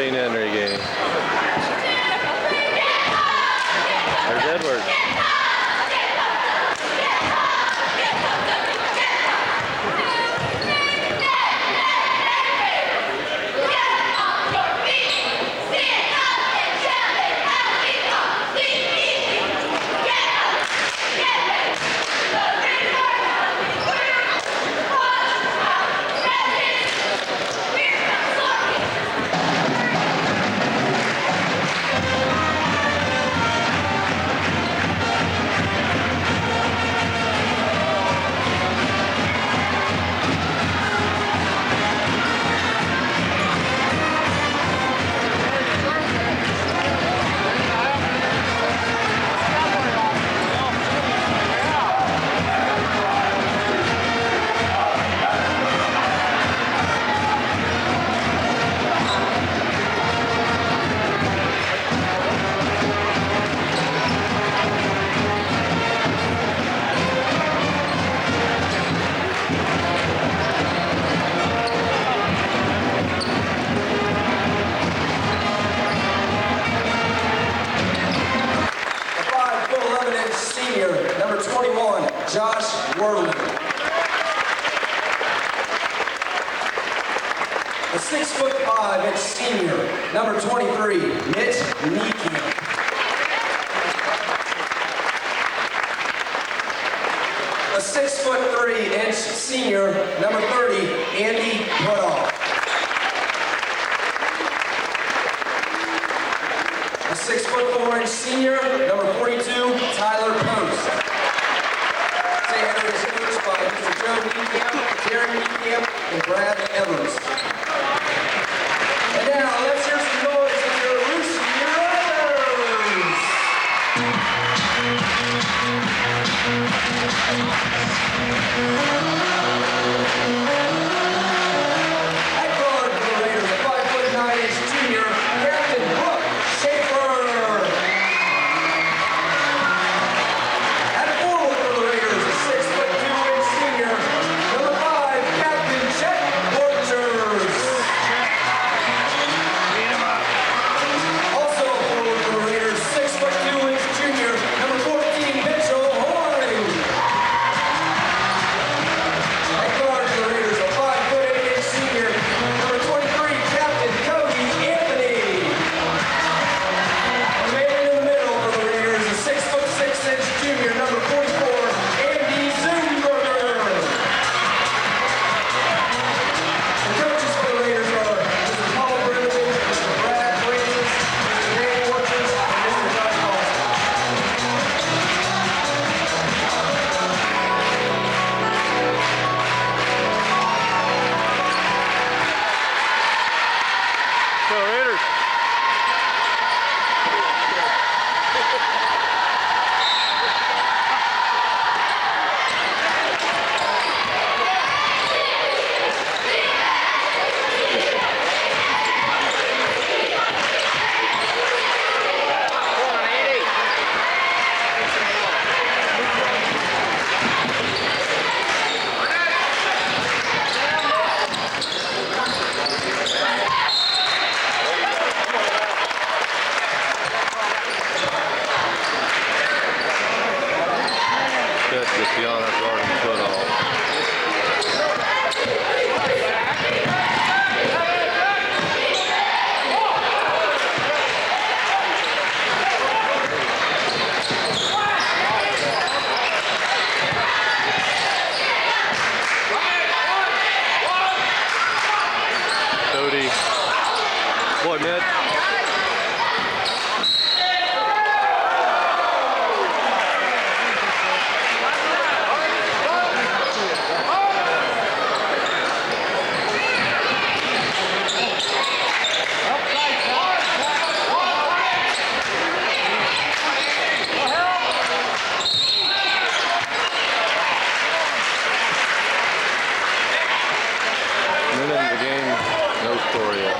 St. Henry game. There's Edward. Number 21, Josh Worley. The 6'5" senior, number 23, Mitch Niekamp. A 6'3" senior, number 30, Andy Putoff. A 6'4" senior, number 42, Tyler Post. St. Henry is coached by Mr. Joe Niekamp, Jerry Niekamp, and Brad Evers. And now, let's hear some noise for your Lucy Rose! At guard for the Raiders, a 5'9" junior, Captain Brooke Schaefer. At forward for the Raiders, a 6'2" senior, number 5, Captain Chet Borchers. Also forward for the Raiders, 6'2" junior, number 14, Mitchell Horn. At guard for the Raiders, a 5'8" senior, number 23, Captain Cody Anthony. Remaining in the middle for the Raiders, a 6'6" junior, number 44, Andy Zumberger. The coaches for the Raiders are Mr. Paul Brennan, Mr. Brad Francis, Mr. Dan Borchers, and Mr. Doug Austin. Go Raiders. That's just the honor guard and put off. Cody. Boy, Mitch. Minute in the game, no score yet.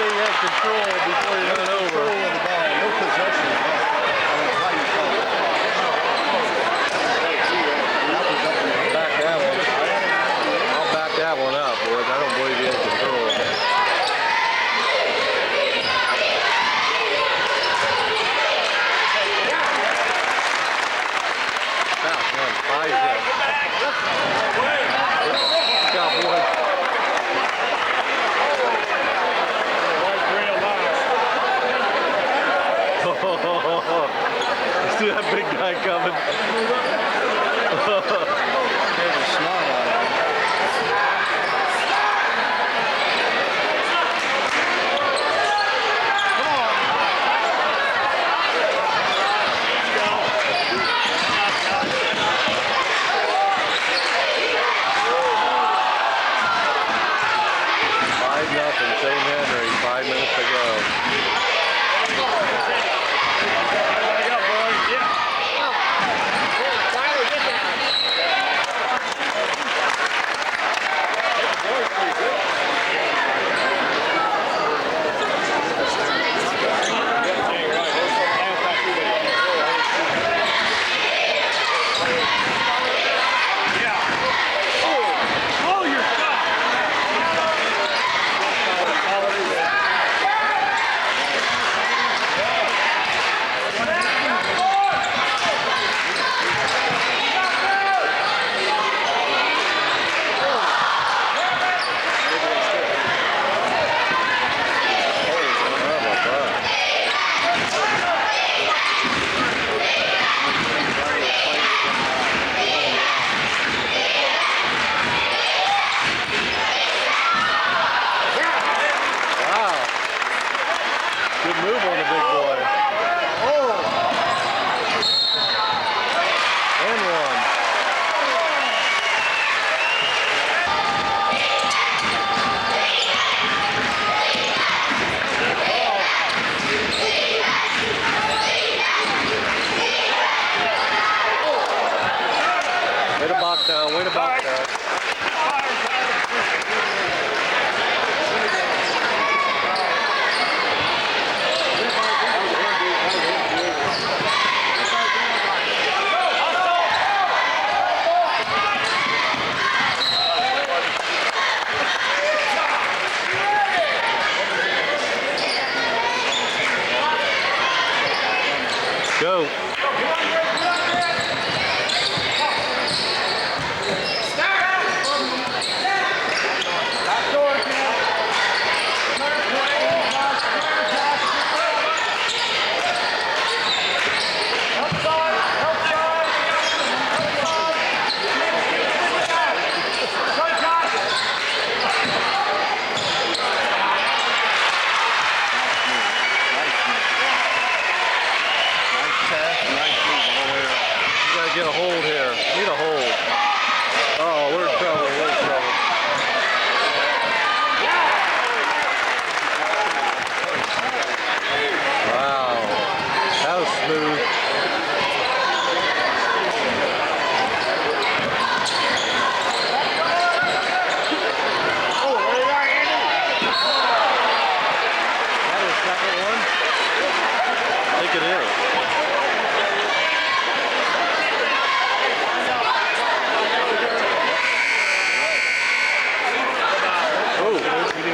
say you had control before you went over. Control of the ball, no possession. Back that one. I'll back that one up, boys. I don't believe you had control. See that big guy coming? There's a snot on it. Nothing, St. Henry, 5 minutes to go. Way to box down. Go. Get a hold here. Need a hold. Oh, we're in trouble. We're in trouble. Wow. That was smooth. That is the second one? I think it is.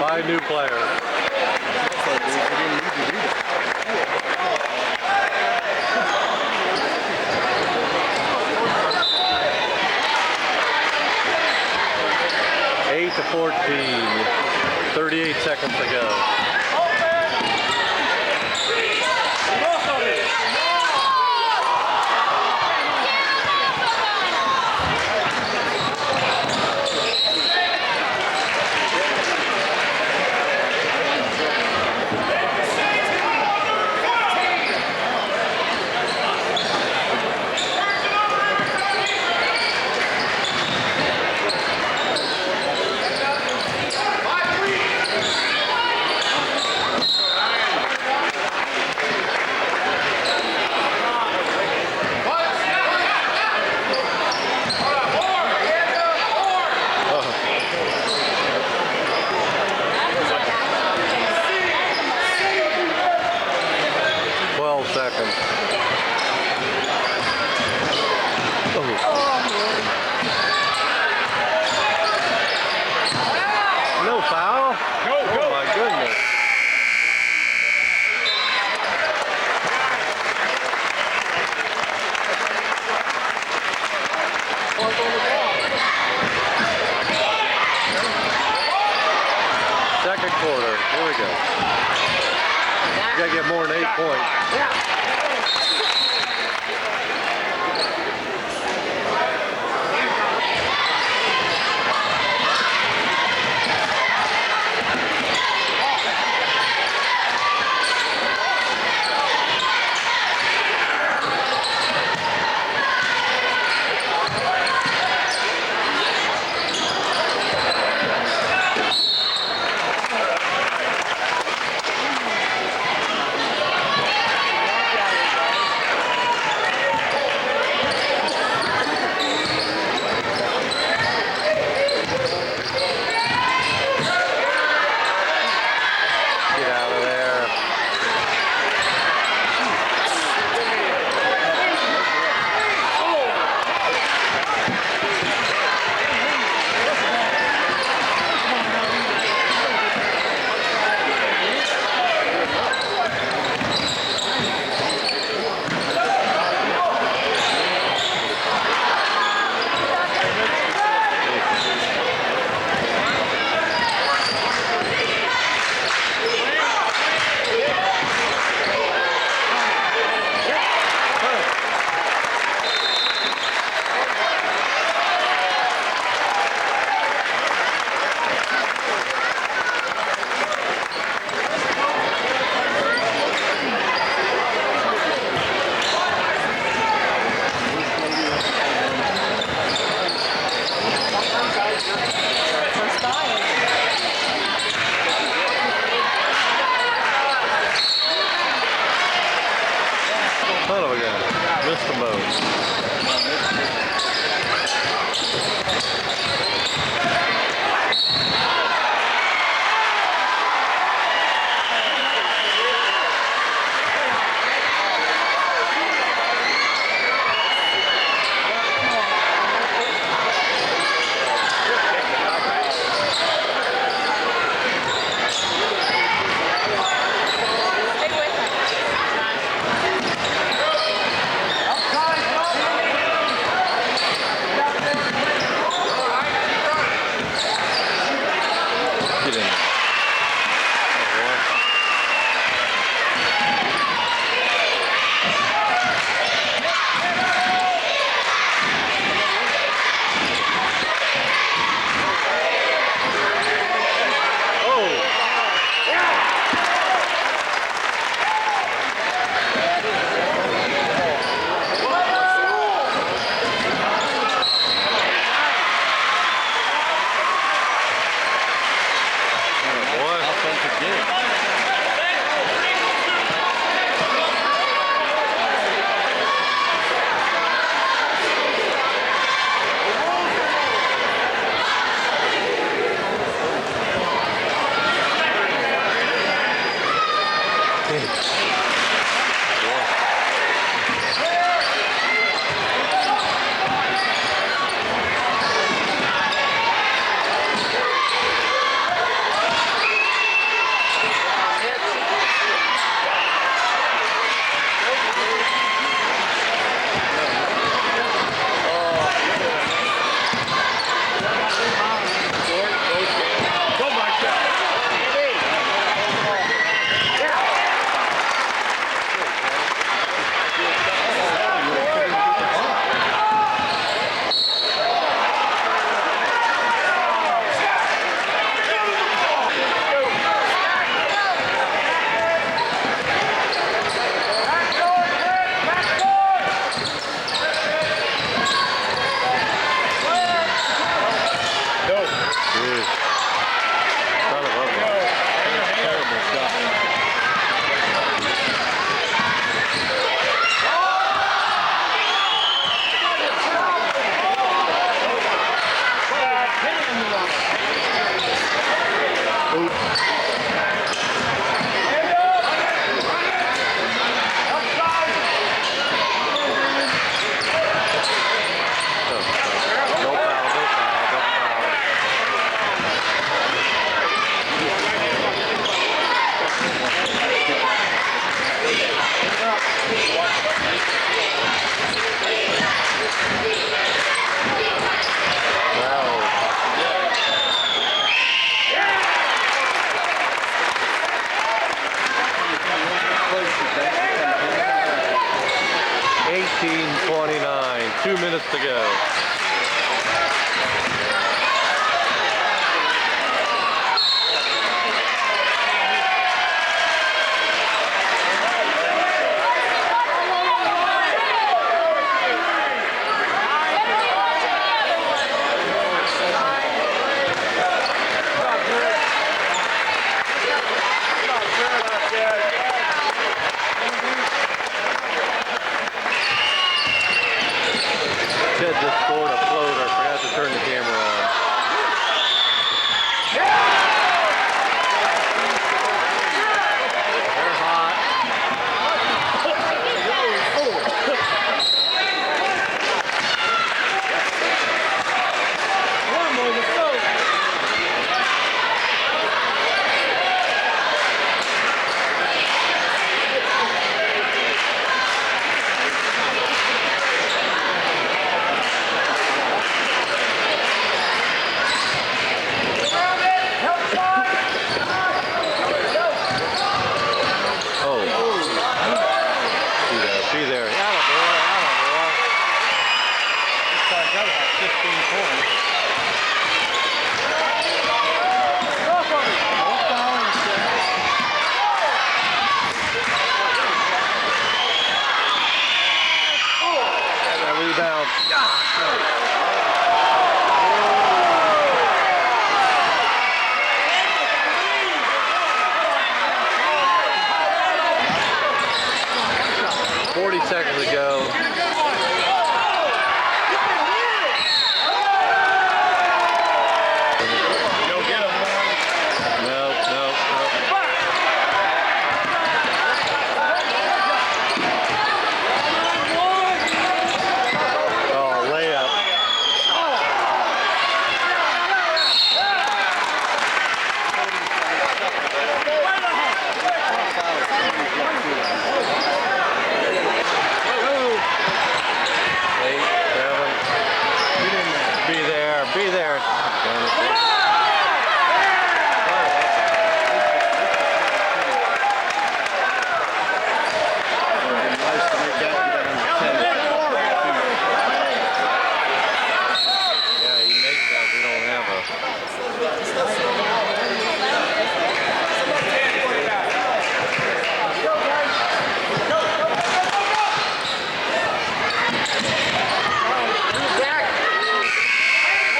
By a new player. 8-14. 38 seconds to go. 5-3. quarter. Here we go. You gotta get more than 8 points. Get out of there. Son of a gun. Missed them both. Get in there. minutes to go. Ted just scored a floater. I forgot to turn the camera on. They're hot. Be there. Atta boy, atta boy. This guy's got about 15 points. And that rebound. 40 seconds to go. Be there. Yeah, he makes that. We don't have a.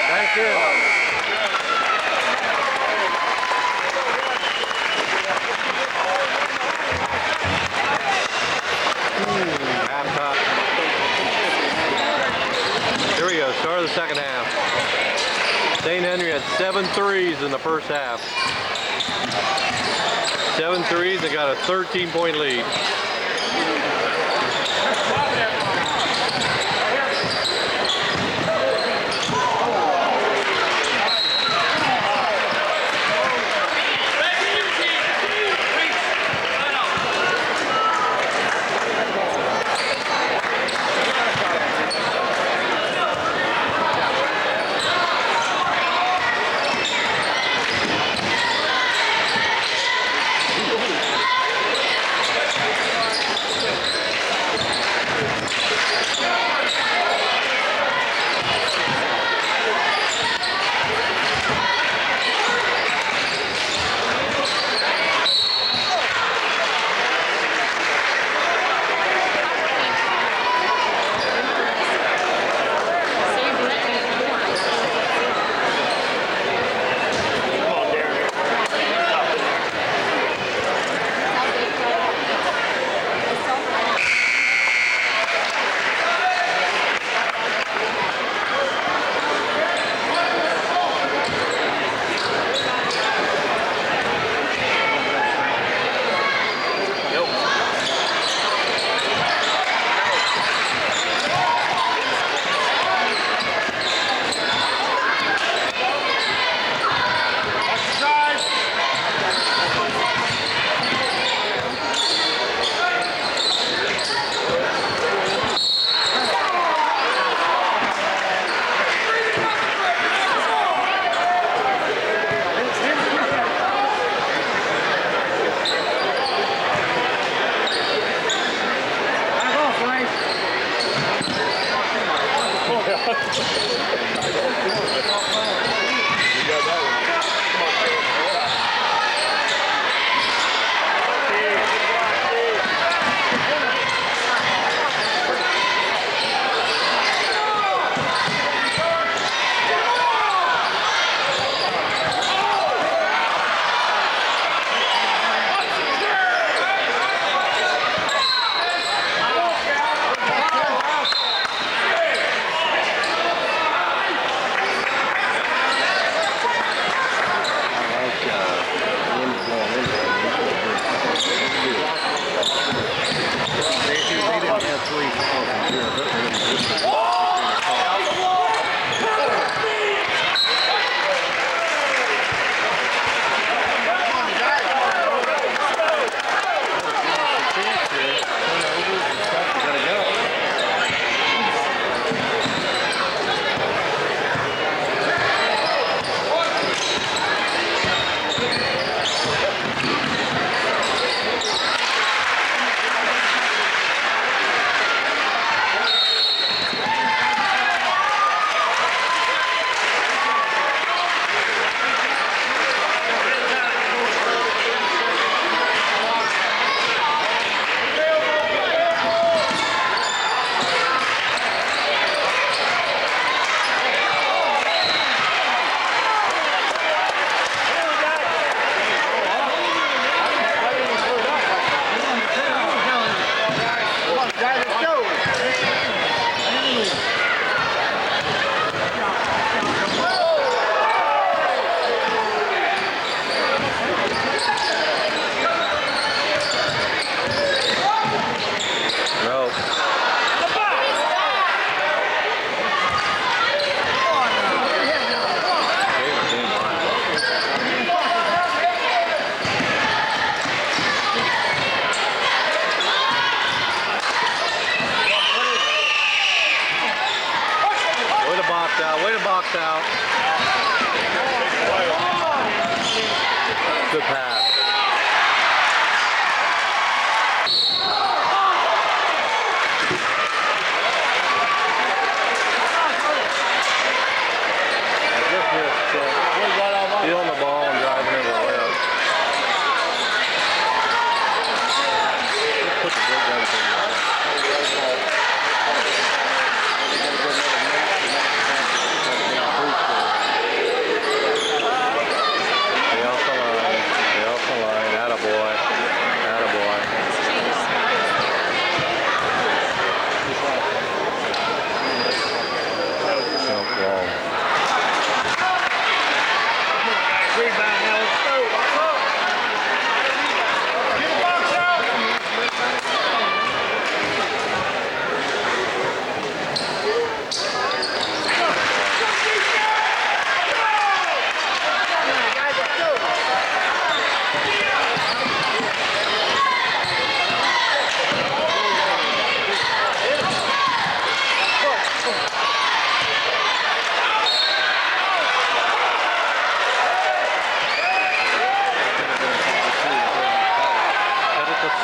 Thank you. Here we go, start of the second half. St. Henry had 7 threes in the first half. 7 threes and got a 13-point lead.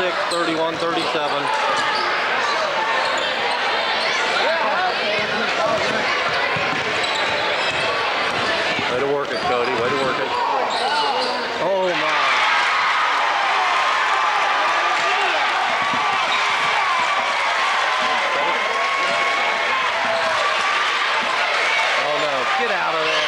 36, 31, 37. Way to work it, Cody. Way to work it. Oh my. Oh no. Get out of there.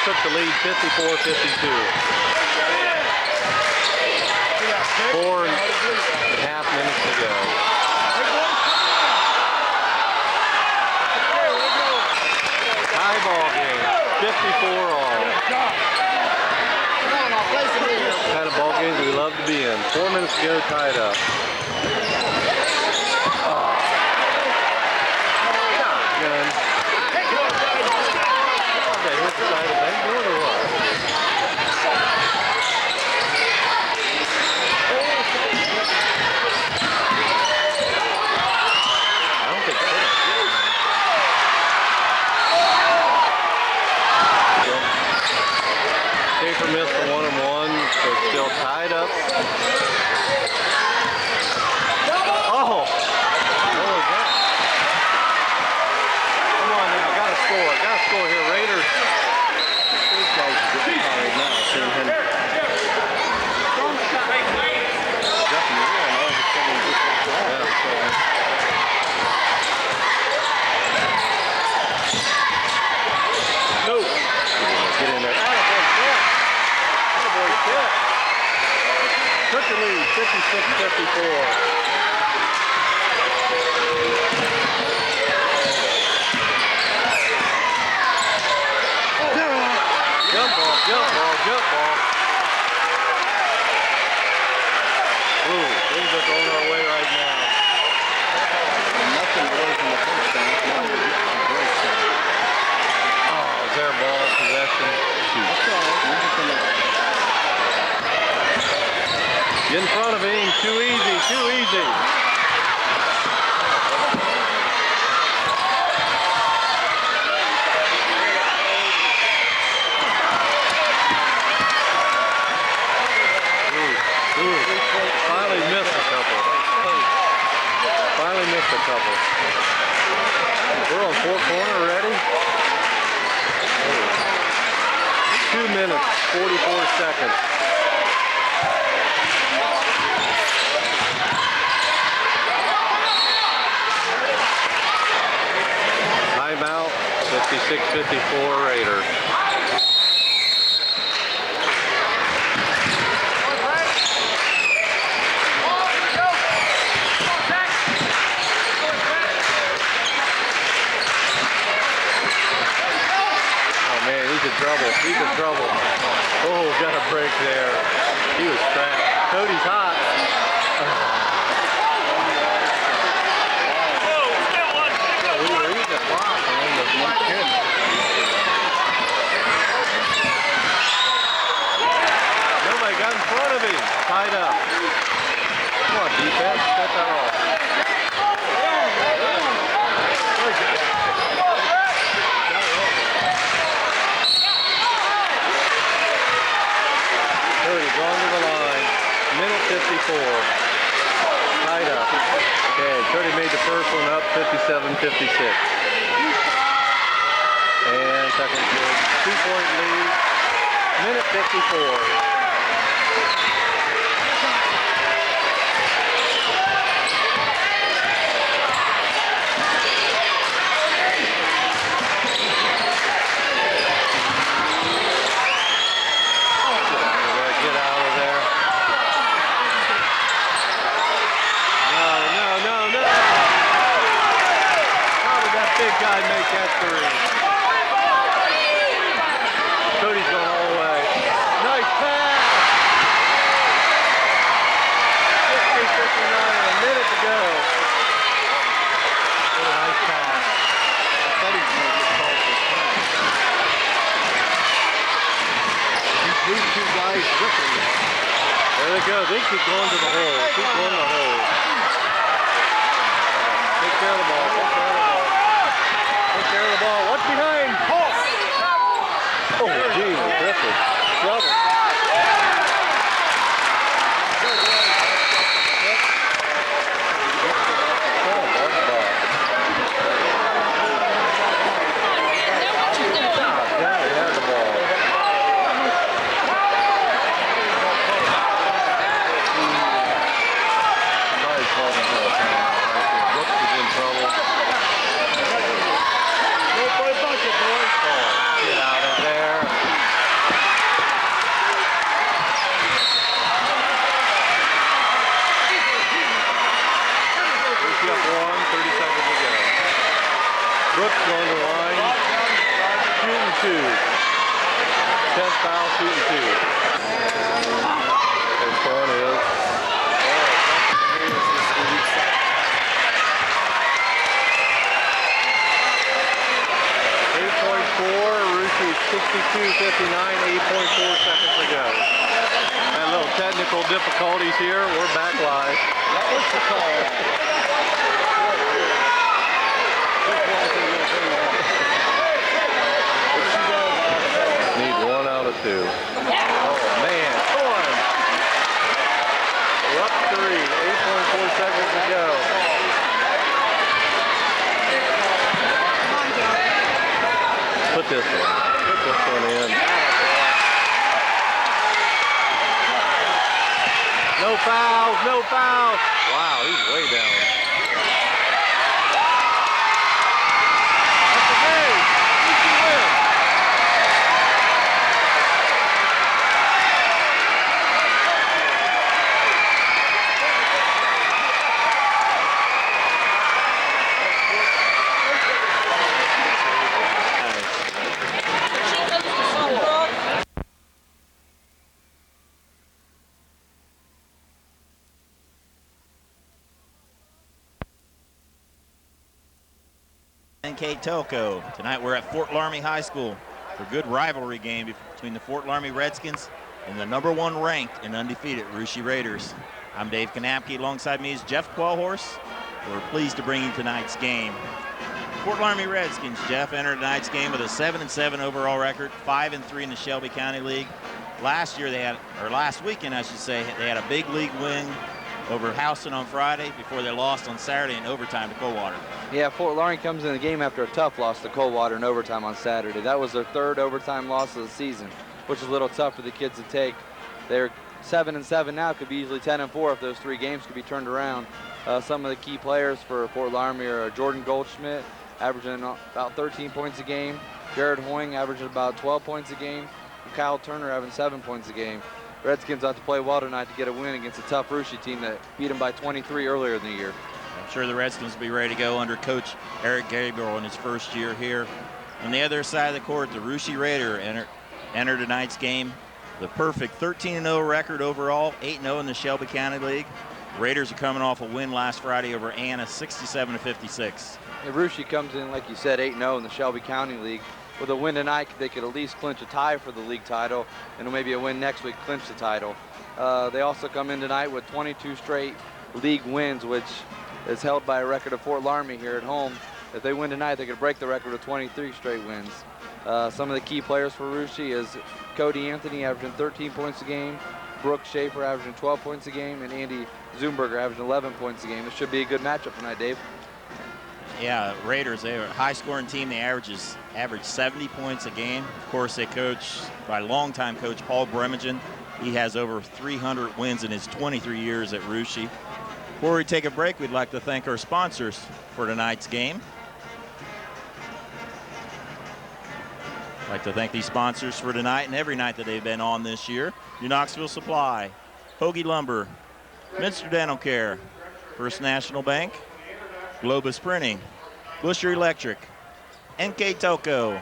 Took the lead 54-52. 4.5 minutes to go. Tie ball game, 54 all. Kind of ball games we love to be in. 4 minutes to go, tied up. Good. Okay, hit the side of the bank board or what? I don't think so. Schaefer missed the 1-and-1, so it's still tied up. Oh! What was that? Come on now, gotta score here, Raiders. These guys are getting tired now, seeing him. No! Get in there. Took the lead, 56-54. Jump ball, jump ball, jump ball. Ooh, things are going our way right now. Nothing away from the first down. Now we're getting some breaks. Oh, is there a ball possession? Shoot. Get in front of him. Too easy, too easy. Finally missed a couple. Finally missed a couple. We're on four corner already. 2 minutes, 44 seconds. Timeout, 56-54 Raiders. He's in trouble. Oh, got a break there. He was trapped. Cody's hot. We were eating a block and then the one. Nobody got in front of him. Tied up. Come on, defense. Cut that off. Minute 54. Tied up. Okay, Cody made the first one up, 57-56. And second good. 2-point lead. Minute 54. he's ripping that. There they go. They keep going to the hole. Keep going to the hole. Take care of the ball. Take care of the ball. Take care of the ball. What's behind? Oh, gee, terrific. Trouble. Brooks going to the line, shooting two. 10th foul, shooting two. Their son is. 8.4, Rushi 62-59, 8.4 seconds to go. Had a little technical difficulties here. We're back live. What's the call? Need 1 out of 2. Oh man, Thorne! We're up 3, 8.4 seconds to go. Put this one in. No fouls, no fouls. Wow, he's way down. That's the game. Rushi wins. Kate Telco. Tonight we're at Fort Loramie High School for a good rivalry game between the Fort Loramie Redskins and the #1 ranked and undefeated Rushi Raiders. I'm Dave Kanapke. Alongside me is Jeff Qualhorse. We're pleased to bring you tonight's game. Fort Loramie Redskins, Jeff, entered tonight's game with a 7-7 overall record, 5-3 in the Shelby County League. Last weekend, I should say, they had a big league win over Houston on Friday before they lost on Saturday in overtime to Coldwater. Yeah, Fort Loramie comes in the game after a tough loss to Coldwater in overtime on Saturday. That was their 3rd overtime loss of the season, which is a little tough for the kids to take. They're 7-7 now, could be easily 10-4 if those 3 games could be turned around. Some of the key players for Fort Loramie are Jordan Goldschmidt, averaging about 13 points a game. Jared Hoying averaging about 12 points a game. And Kyle Turner having 7 points a game. Redskins have to play well tonight to get a win against a tough Rushi team that beat them by 23 earlier in the year. I'm sure the Redskins will be ready to go under Coach Eric Gabriel in his first year here. On the other side of the court, the Rushi Raider entered tonight's game. The perfect 13-0 record overall, 8-0 in the Shelby County League. The Raiders are coming off a win last Friday over Anna, 67-56. Rushi comes in, like you said, 8-0 in the Shelby County League. With a win tonight, they could at least clinch a tie for the league title, and maybe a win next week clinch the title. They also come in tonight with 22 straight league wins, which is held by a record of Fort Loramie here at home. If they win tonight, they could break the record of 23 straight wins. Some of the key players for Rushi is Cody Anthony, averaging 13 points a game, Brooke Schaefer averaging 12 points a game, and Andy Zumberger averaging 11 points a game. This should be a good matchup tonight, Dave. Yeah, Raiders, they're a high-scoring team. They average 70 points a game. Of course, they coach by longtime coach Paul Bremagen. He has over 300 wins in his 23 years at Rushi. Before we take a break, we'd like to thank our sponsors for tonight's game. I'd like to thank these sponsors for tonight and every night that they've been on this year. New Knoxville Supply, Hoagie Lumber, Minster Dental Care, First National Bank, Globus Printing, Busher Electric, NK Telco,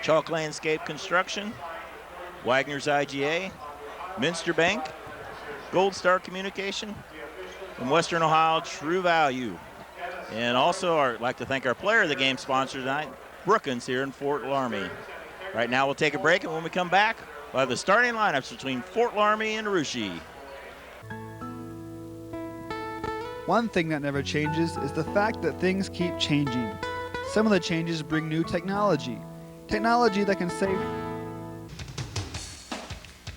Chalk Landscape Construction, Wagner's IGA, Minster Bank, Gold Star Communication, and Western Ohio True Value. And also I'd like to thank our player of the game sponsor tonight, Brookins here in Fort Loramie. Right now we'll take a break, and when we come back, by the starting lineups between Fort Loramie and Russia. One thing that never changes is the fact that things keep changing. Some of the changes bring new technology. Technology that can save.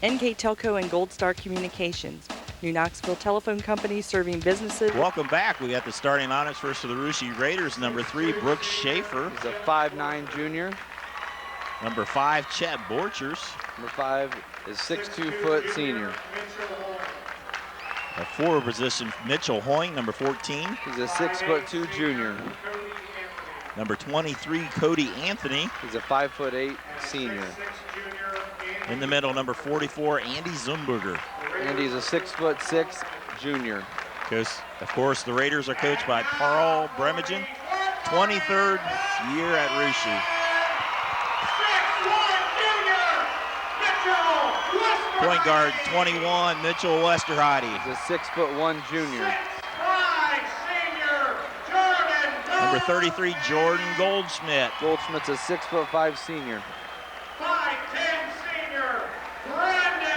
NK Telco and Gold Star Communications, New Knoxville telephone company serving businesses. Welcome back. We got the starting lineups first for the Russia Raiders. Number 3, Brooke Schaefer. He's a 5'9" junior. Number 5, Chet Borchers. Number 5 is 6'2" senior. A forward position, Mitchell Hoying, number 14. He's a 6'2" junior. Number 23, Cody Anthony. He's a 5'8" senior. In the middle, number 44, Andy Zumberger. And he's a 6'6" junior. Because, of course, the Raiders are coached by Carl Bremagen, 23rd year at Russia. Point guard, 21, Mitchell Westerheide. He's a 6'1" junior. Number 33, Jordan Goldschmidt. Goldschmidt's a 6'5" senior.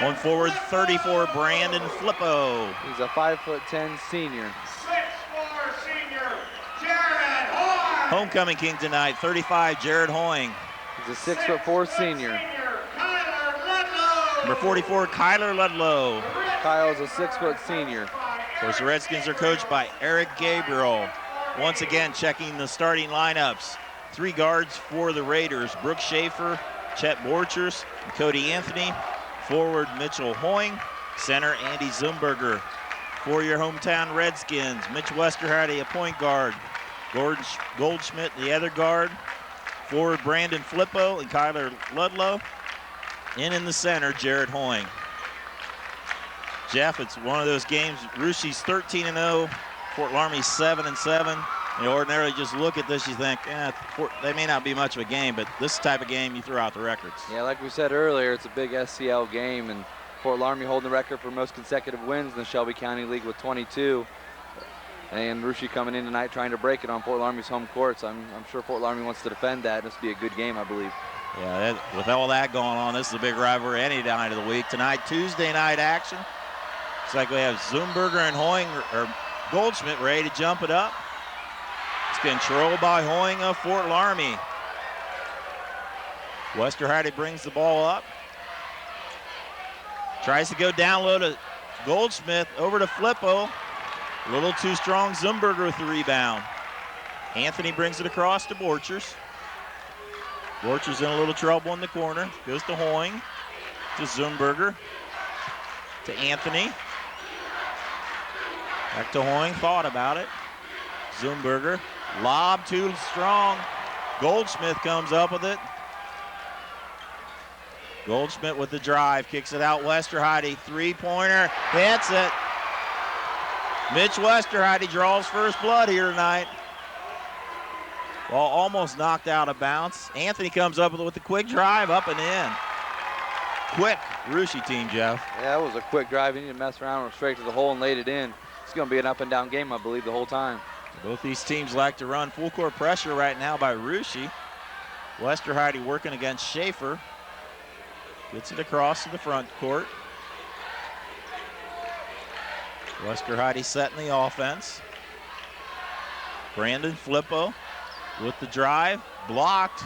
One forward, 34, Brandon Flippo. He's a 5'10" senior. Homecoming king tonight, 35, Jared Hoying. He's a 6'4" senior. Number 44, Kyler Ludlow. Kyle's a 6' senior. Of course, the Redskins are coached by Eric Gabriel. Once again, checking the starting lineups. 3 guards for the Raiders, Brooke Schaefer, Chet Borchers, and Cody Anthony. Forward, Mitchell Hoying. Center, Andy Zumberger. For your hometown Redskins, Mitch Westerheide, a point guard. Goldschmidt, the other guard. Forward, Brandon Flippo and Kyler Ludlow. In the center, Jared Hoying. Jeff, it's one of those games. Russia's 13-0, Fort Loramie's 7-7. You ordinarily just look at this, you think, they may not be much of a game, but this type of game, you throw out the records. Yeah, like we said earlier, it's a big SCL game, and Fort Loramie holding the record for most consecutive wins in the Shelby County League with 22. And Russia coming in tonight trying to break it on Fort Loramie's home courts. I'm sure Fort Loramie wants to defend that. This will be a good game, I believe. Yeah, with all that going on, this is a big rivalry any night of the week. Tonight, Tuesday night action. Looks like we have Zumberger and Hoying, or Goldschmidt, ready to jump it up. It's controlled by Hoying of Fort Loramie. Westerheide brings the ball up. Tries to go down low to Goldschmidt, over to Flippo. A little too strong, Zumberger with the rebound. Anthony brings it across to Borchers. Borchers in a little trouble in the corner. Goes to Hoying, to Zumberger, to Anthony. Back to Hoying, thought about it. Zumberger, lob too strong. Goldschmidt comes up with it. Goldschmidt with the drive, kicks it out. Westerheide, three-pointer, hits it. Mitch Westerheide draws first blood here tonight. Ball almost knocked out of bounds. Anthony comes up with a quick drive, up and in. Quick Russia team, Jeff. Yeah, that was a quick drive. He didn't mess around, went straight to the hole and laid it in. It's going to be an up and down game, I believe, the whole time. Both these teams like to run full court pressure right now by Russia. Westerheide working against Schaefer. Gets it across to the front court. Westerheide setting the offense. Brandon Flippo with the drive, blocked.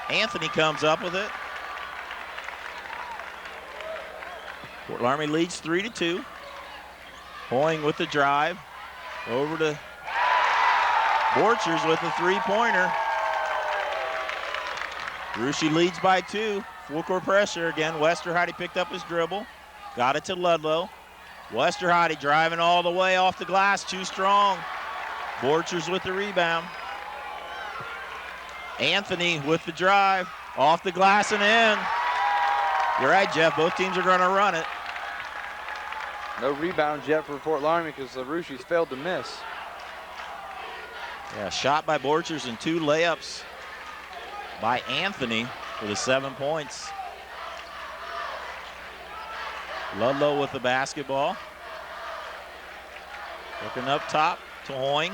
Anthony comes up with it. Fort Loramie leads 3-2. Hoying with the drive, over to Borchers with the three-pointer. Russia leads by 2. Full court pressure again. Westerheide picked up his dribble, got it to Ludlow. Westerheide driving all the way off the glass, too strong. Borchers with the rebound. Anthony with the drive, off the glass and in. You're right, Jeff, both teams are going to run it. No rebounds yet for Fort Loramie because the Russia's failed to miss. Yeah, shot by Borchers and 2 layups by Anthony for the 7 points. Ludlow with the basketball. Looking up top to Hoying.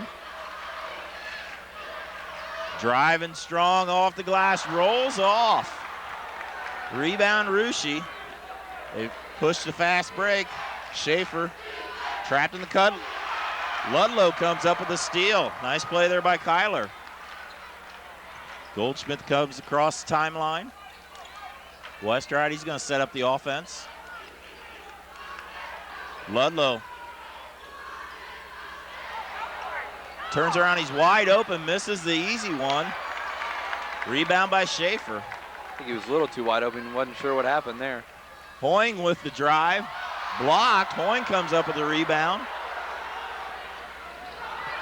Driving strong off the glass, rolls off. Rebound Russia. They push the fast break. Schaefer trapped in the cut. Ludlow comes up with a steal. Nice play there by Kyler. Goldschmidt comes across the timeline. Westerheide's going to set up the offense. Ludlow turns around, he's wide open, misses the easy one. Rebound by Schaefer. I think he was a little too wide open, wasn't sure what happened there. Hoying with the drive, blocked. Hoying comes up with the rebound.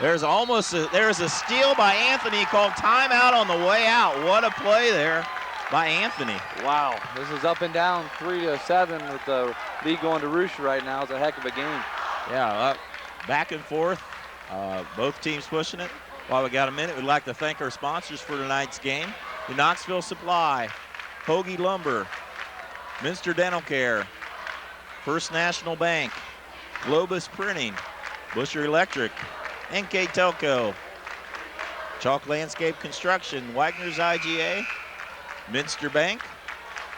There's a steal by Anthony, called timeout on the way out. What a play there by Anthony. Wow, this is up and down, 3-7 with the lead going to Russia right now. It's a heck of a game. Yeah, back and forth. Both teams pushing it. While we got a minute, we'd like to thank our sponsors for tonight's game. The Knoxville Supply, Hoagie Lumber, Minster Dental Care, First National Bank, Globus Printing, Busher Electric, NK Telco, Chalk Landscape Construction, Wagner's IGA, Minster Bank,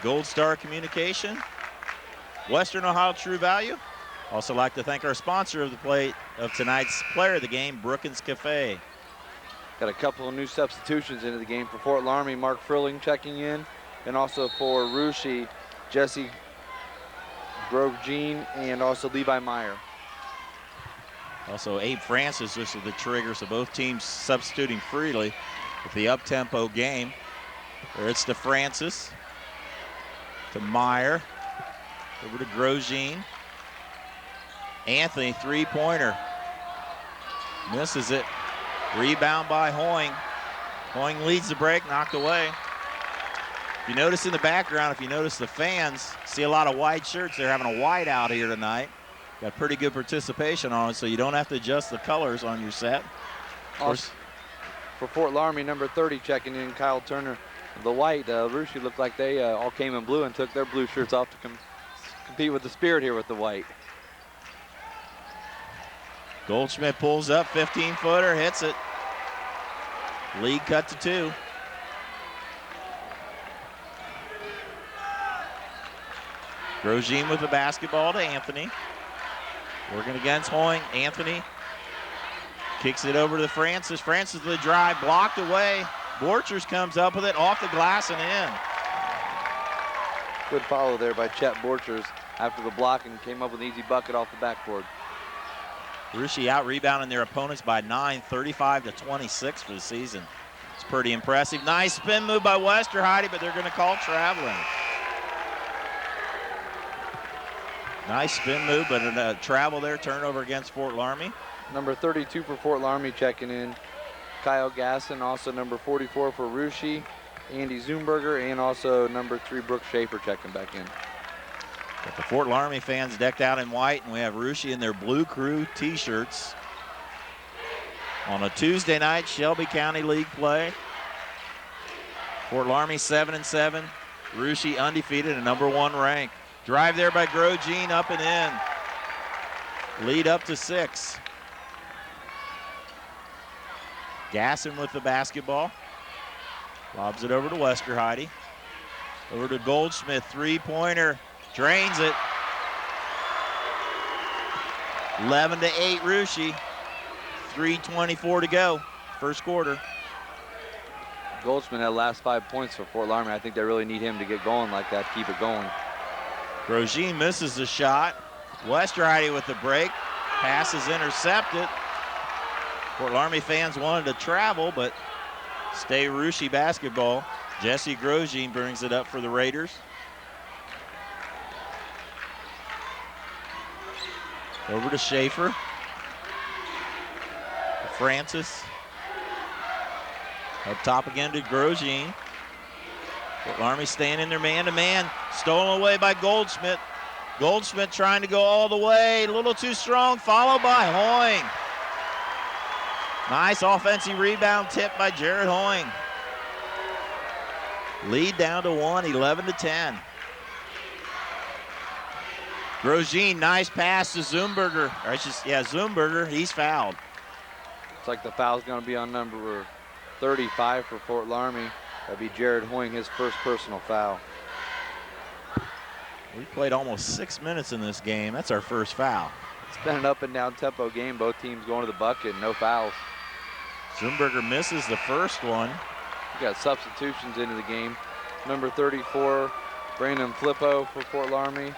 Gold Star Communication, Western Ohio True Value. Also like to thank our sponsor of tonight's player of the game, Brookins Cafe. Got a couple of new substitutions into the game for Fort Loramie. Mark Frilling checking in, and also for Russia, Jesse Grosjean and also Levi Meyer. Also Abe Francis just with the trigger, so both teams substituting freely with the up-tempo game. There it's to Francis, to Meyer, over to Grosjean. Anthony, three-pointer, misses it. Rebound by Hoying. Hoying leads the break, knocked away. If you notice in the background, if you notice the fans, see a lot of white shirts. They're having a white out here tonight. Got pretty good participation on it, so you don't have to adjust the colors on your set. Of course, for Fort Loramie, number 30 checking in, Kyle Turner. The white, Russia looked like they all came in blue and took their blue shirts off to compete with the Spirit here with the white. Goldschmidt pulls up, 15-footer, hits it. Lead cut to 2. Grosjean with the basketball to Anthony. Working against Hoying. Anthony kicks it over to Francis. Francis with the drive, blocked away. Borchers comes up with it, off the glass and in. Good follow there by Chet Borchers after the block and came up with an easy bucket off the backboard. Russia out-rebounding their opponents by 9, 35-26 for the season. It's pretty impressive. Nice spin move by Westerheide, but they're going to call traveling. Nice spin move, but a travel there, turnover against Fort Loramie. Number 32 for Fort Loramie checking in, Kyle Gasson. Also number 44 for Russia, Andy Zumberger, and also number 3, Brooke Schaefer checking back in. Got the Fort Loramie fans decked out in white, and we have Russia in their Blue Crew t-shirts. On a Tuesday night, Shelby County League play. Fort Loramie 7-7, Russia undefeated and number 1 ranked. Drive there by Grosjean, up and in. Lead up to 6. Gasson with the basketball. Lobs it over to Westerheide. Over to Goldschmidt, three-pointer. Drains it. 11-8 Russia. 3:24 to go. First quarter. Goldschmidt had the last 5 points for Fort Loramie. I think they really need him to get going like that, keep it going. Grosjean misses the shot. Westerheide with the break. Pass is intercepted. Fort Loramie fans wanted to travel, but stay Russia basketball. Jesse Grosjean brings it up for the Raiders. Over to Schaefer. Francis. Up top again to Grosjean. Fort Loramie staying in their man-to-man. Stolen away by Goldschmidt. Goldschmidt trying to go all the way. A little too strong, followed by Hoying. Nice offensive rebound tip by Jared Hoying. Lead down to 1, 11-10. Grosjean, nice pass to Zumberger. Zumberger, he's fouled. Looks like the foul's going to be on number 35 for Fort Loramie. That'd be Jared Hoying, his first personal foul. We played almost 6 minutes in this game. That's our first foul. It's been an up and down tempo game. Both teams going to the bucket, no fouls. Zumberger misses the first one. We got substitutions into the game. Number 34, Brandon Flippo for Fort Loramie.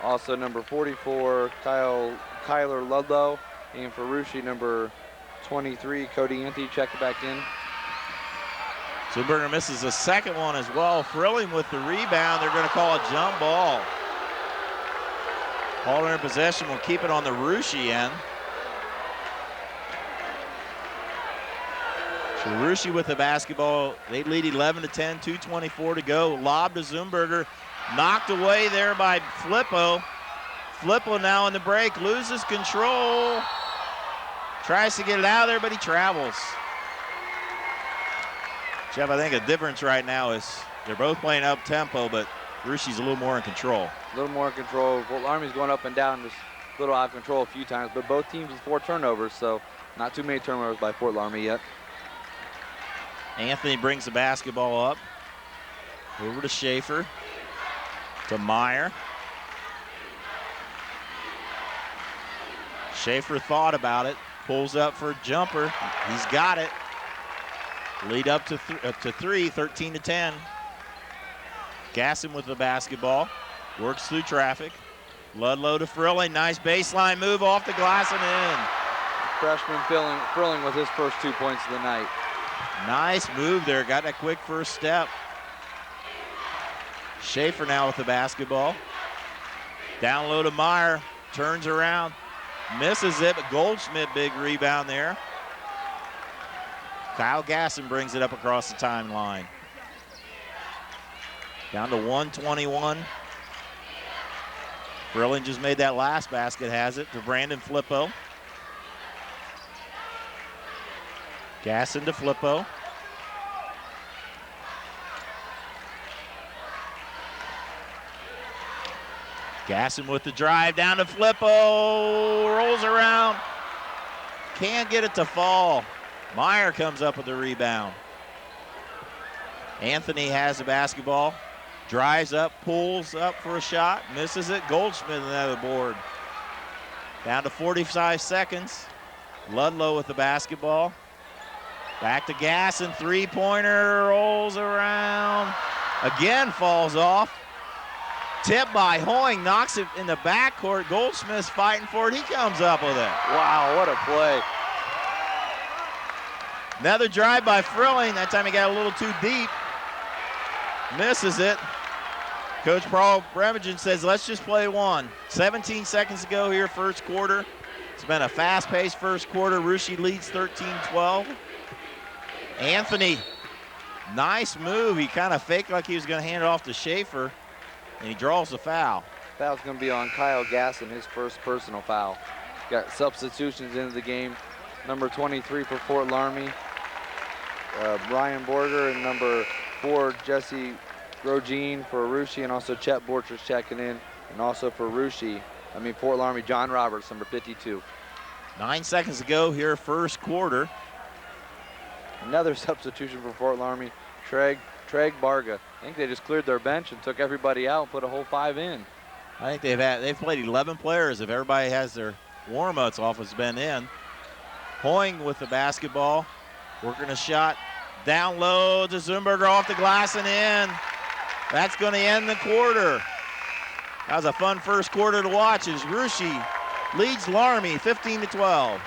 Also number 44, Kyler Ludlow. And for Russia, number 23, Cody Anthony checking back in. Zumberger misses the second one as well. Frilling with the rebound. They're going to call a jump ball. Ball in possession will keep it on the Russia end. So Russia with the basketball. They lead 11-10, 2:24 to go. Lob to Zumberger. Knocked away there by Flippo. Flippo now in the break, loses control. Tries to get it out of there, but he travels. Jeff, I think the difference right now is they're both playing up tempo, but Russia's a little more in control. A little more in control. Fort Loramie's going up and down, just a little out of control a few times, but both teams with 4 turnovers, so not too many turnovers by Fort Loramie yet. Anthony brings the basketball up. Over to Schaefer. To Meyer. Schaefer thought about it. Pulls up for a jumper. He's got it. Lead up to 3, 13-10. Gasson with the basketball. Works through traffic. Ludlow to Frilling. Nice baseline move off the glass and in. Freshman Frilling with his first 2 points of the night. Nice move there. Got that quick first step. Schaefer now with the basketball. Down low to Meyer. Turns around. Misses it, but Goldschmidt, big rebound there. Kyle Gasson brings it up across the timeline. Down to 121. Frilling just made that last basket, has it, to Brandon Flippo. Gasson to Flippo. Gasson with the drive down to Flippo, rolls around, can't get it to fall. Meyer comes up with the rebound. Anthony has the basketball, drives up, pulls up for a shot, misses it. Goldschmidt another board. Down to 45 seconds. Ludlow with the basketball. Back to Gasson, three-pointer, rolls around, again falls off. Tipped by Hoying, knocks it in the backcourt. Goldsmith's fighting for it. He comes up with it. Wow, what a play. Another drive by Frilling. That time he got a little too deep. Misses it. Coach Paul Bremergen says, let's just play one. 17 seconds to go here, first quarter. It's been a fast-paced first quarter. Russia leads 13-12. Anthony, nice move. He kind of faked like he was going to hand it off to Schaefer. And he draws the foul. Foul's going to be on Kyle Gasson, his first personal foul. Got substitutions into the game. Number 23 for Fort Loramie, Brian Borger, and number 4, Jesse Rogine for Russia, and also Chet Borchers checking in. And also for Fort Loramie, John Roberts, number 52. 9 seconds to go here, first quarter. Another substitution for Fort Loramie, Treg Barga. I think they just cleared their bench and took everybody out and put a whole 5 in. I think they've played 11 players. If everybody has their warm-ups off, has been in. Hoying with the basketball, working a shot down low to Zumberger off the glass and in. That's going to end the quarter. That was a fun first quarter to watch as Russia leads Loramie 15-12.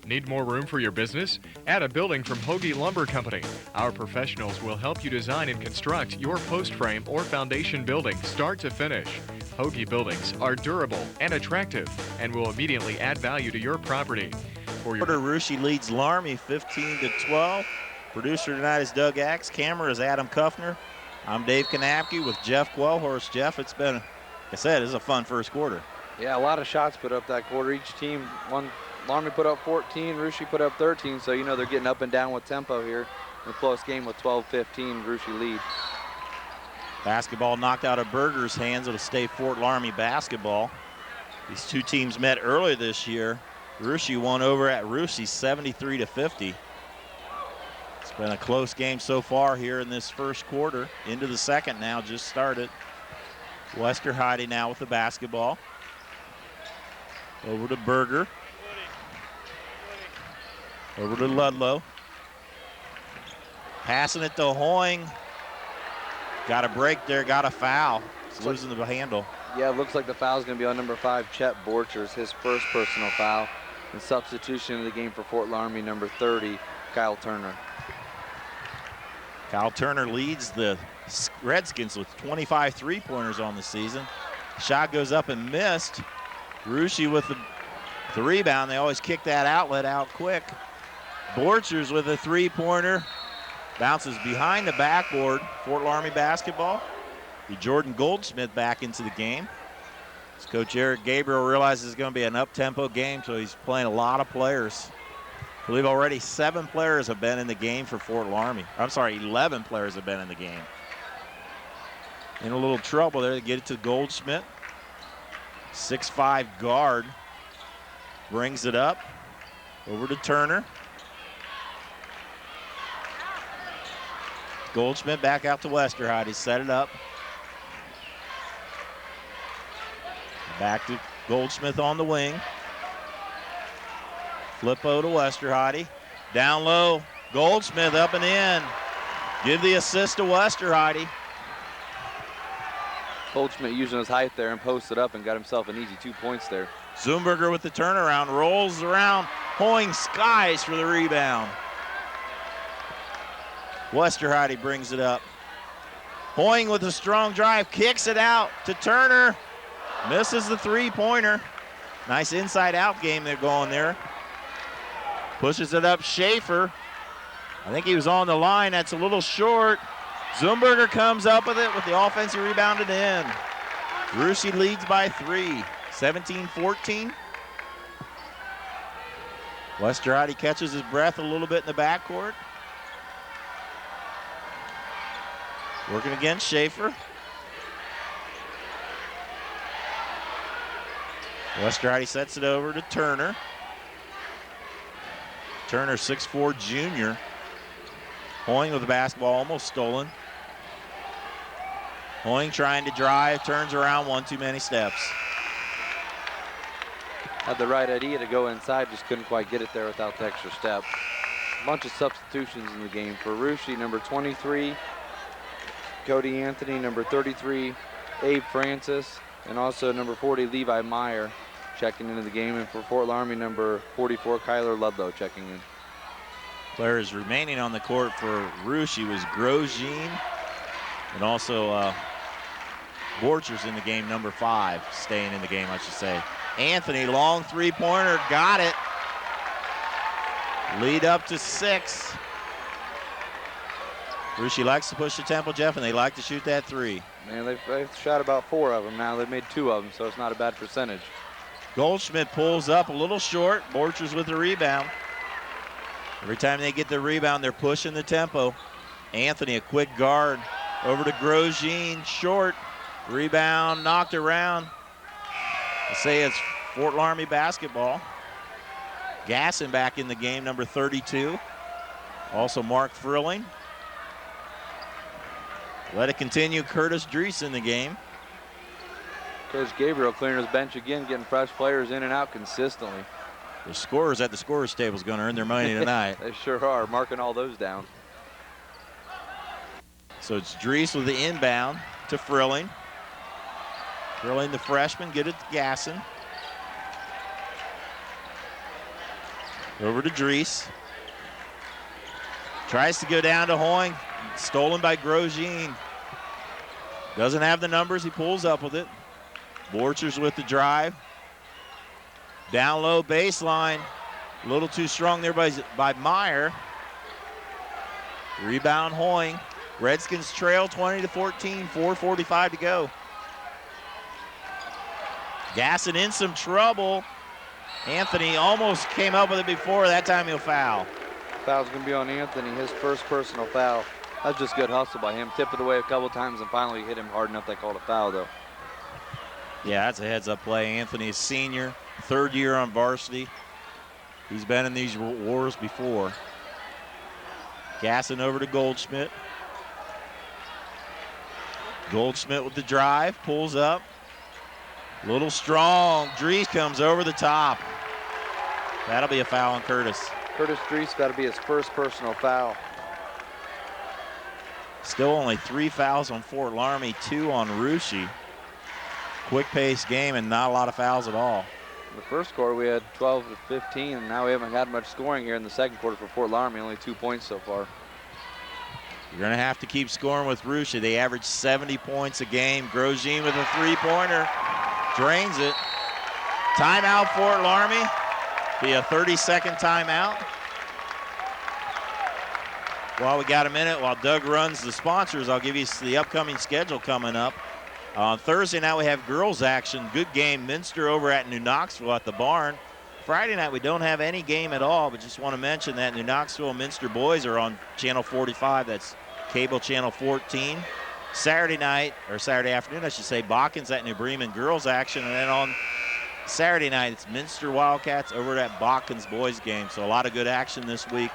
Need more room for your business? Add a building from Hoagie Lumber Company. Our professionals will help you design and construct your post frame or foundation building start to finish. Hoagie buildings are durable and attractive and will immediately add value to your property. For your Russia leads Loramie 15-12. Producer tonight is Doug Axe. Camera is Adam Kuffner. I'm Dave Kanapke with Jeff Quellhorst. Jeff, it's been, like I said, it's a fun first quarter. Yeah, a lot of shots put up that quarter. Each team, Loramie put up 14, Russia put up 13, so you know they're getting up and down with tempo here. In the close game with 12-15, Russia lead. Basketball knocked out of Berger's hands. It'll stay Fort Loramie basketball. These two teams met earlier this year. Russia won over at Russia 73-50. It's It's been a close game so far here in this first quarter. Into the second now, just started. Westerheide now with the basketball. Over to Berger. Over to Ludlow. Passing it to Hoying. Got a break there, got a foul. He's losing the handle. Yeah, it looks like the foul is going to be on number 5, Chet Borchers, his first personal foul. And substitution in the game for Fort Loramie, number 30, Kyle Turner. Kyle Turner leads the Redskins with 25 three-pointers on the season. Shot goes up and missed. Ruschi with the rebound. They always kick that outlet out quick. Borchers with a three-pointer. Bounces behind the backboard. Fort Loramie basketball. The Jordan Goldsmith back into the game. As Coach Eric Gabriel realizes it's going to be an up-tempo game, so he's playing a lot of players. I believe already 7 players have been in the game for Fort Loramie. I'm sorry, 11 players have been in the game. In a little trouble there to get it to Goldsmith. 6'5" guard. Brings it up. Over to Turner. Goldschmidt back out to Westerheide. He set it up. Back to Goldsmith on the wing. Flippo to Westerheide. Down low, Goldsmith up and in. Give the assist to Westerheide. Goldschmidt using his height there and posted up and got himself an easy 2 points there. Zumberger with the turnaround, rolls around. Hoying skies for the rebound. Westerheide brings it up. Hoying with a strong drive, kicks it out to Turner. Misses the three-pointer. Nice inside-out game they're going there. Pushes it up, Schaefer. I think he was on the line. That's a little short. Zumberger comes up with it with the offensive rebound at the end. Ruschi leads by 3, 17-14. Westerheide catches his breath a little bit in the backcourt. Working against Schaefer. Westerheide sets it over to Turner. Turner, 6'4" junior. Hoying with the basketball, almost stolen. Hoying trying to drive, turns around, one too many steps. Had the right idea to go inside, just couldn't quite get it there without the extra step. A bunch of substitutions in the game for Ruschi, number 23, Cody Anthony, number 33, Abe Francis, and also number 40, Levi Meyer, checking into the game. And for Fort Loramie, number 44, Kyler Ludlow checking in. Players remaining on the court for Ruschi was Grosjean and also Borchers in the game, number 5, staying in the game, I should say. Anthony, long three-pointer, got it. Lead up to 6. Ruschi likes to push the tempo, Jeff, and they like to shoot that 3. Man, they've shot about 4 of them now. They've made 2 of them, so it's not a bad percentage. Goldschmidt pulls up a little short. Borchers with the rebound. Every time they get the rebound, they're pushing the tempo. Anthony, a quick guard. Over to Grosjean, short. Rebound, knocked around. I say it's Fort Loramie basketball. Gasson back in the game, number 32. Also Mark Frilling. Let it continue, Curtis Drees in the game. Coach Gabriel clearing his bench again, getting fresh players in and out consistently. The scorers at the scorers table is going to earn their money tonight. They sure are, marking all those down. So it's Drees with the inbound to Frilling. Frilling, the freshman, get it to Gasson. Over to Drees. Tries to go down to Hoying. Stolen by Grosjean. Doesn't have the numbers, he pulls up with it. Borchers with the drive. Down low baseline. A little too strong there by Meyer. Rebound Hoying. Redskins trail 20-14, 4:45 to go. Gasson in some trouble. Anthony almost came up with it before. That time he'll foul. Foul's going to be on Anthony, his first personal foul. That's just good hustle by him. Tipped it away a couple times and finally hit him hard enough they called a foul, though. Yeah, that's a heads-up play. Anthony is senior, 3rd year on varsity. He's been in these wars before. Gasson over to Goldschmidt. Goldschmidt with the drive, pulls up. Little strong. Dries comes over the top. That'll be a foul on Curtis. Curtis Dries, that'll be his first personal foul. Still only 3 fouls on Fort Loramie, 2 on Russia. Quick paced game and not a lot of fouls at all. In the first quarter we had 12 to 15, and now we haven't had much scoring here in the second quarter for Fort Loramie, only 2 points so far. You're going to have to keep scoring with Russia. They average 70 points a game. Grosjean with a three-pointer. Drains it. Timeout, Fort Loramie. Be a 30-second timeout. While we got a minute, while Doug runs the sponsors, I'll give you the upcoming schedule coming up. On Thursday night, we have girls action. Good game. Minster over at New Knoxville at the barn. Friday night, we don't have any game at all, but just want to mention that New Knoxville and Minster boys are on Channel 45. That's cable channel 14. Saturday night, or Saturday afternoon, I should say, Bawkins at New Bremen girls action. And then on Saturday night, it's Minster Wildcats over at Bawkins boys game. So a lot of good action this week.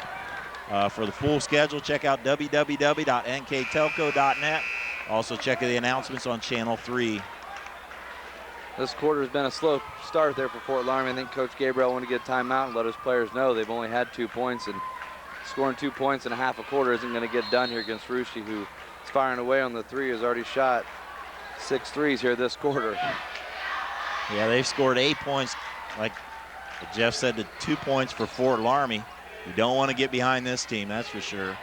For the full schedule, check out www.nktelco.net. Also check the announcements on Channel 3. This quarter has been a slow start there for Fort Loramie. I think Coach Gabriel wanted to get a timeout and let his players know they've only had 2 points, and scoring 2 points in a half a quarter isn't going to get done here against Russia, who is firing away on the three, has already shot 6 threes here this quarter. Yeah, they've scored 8 points. Like Jeff said, the 2 points for Fort Loramie. You don't want to get behind this team, that's for sure.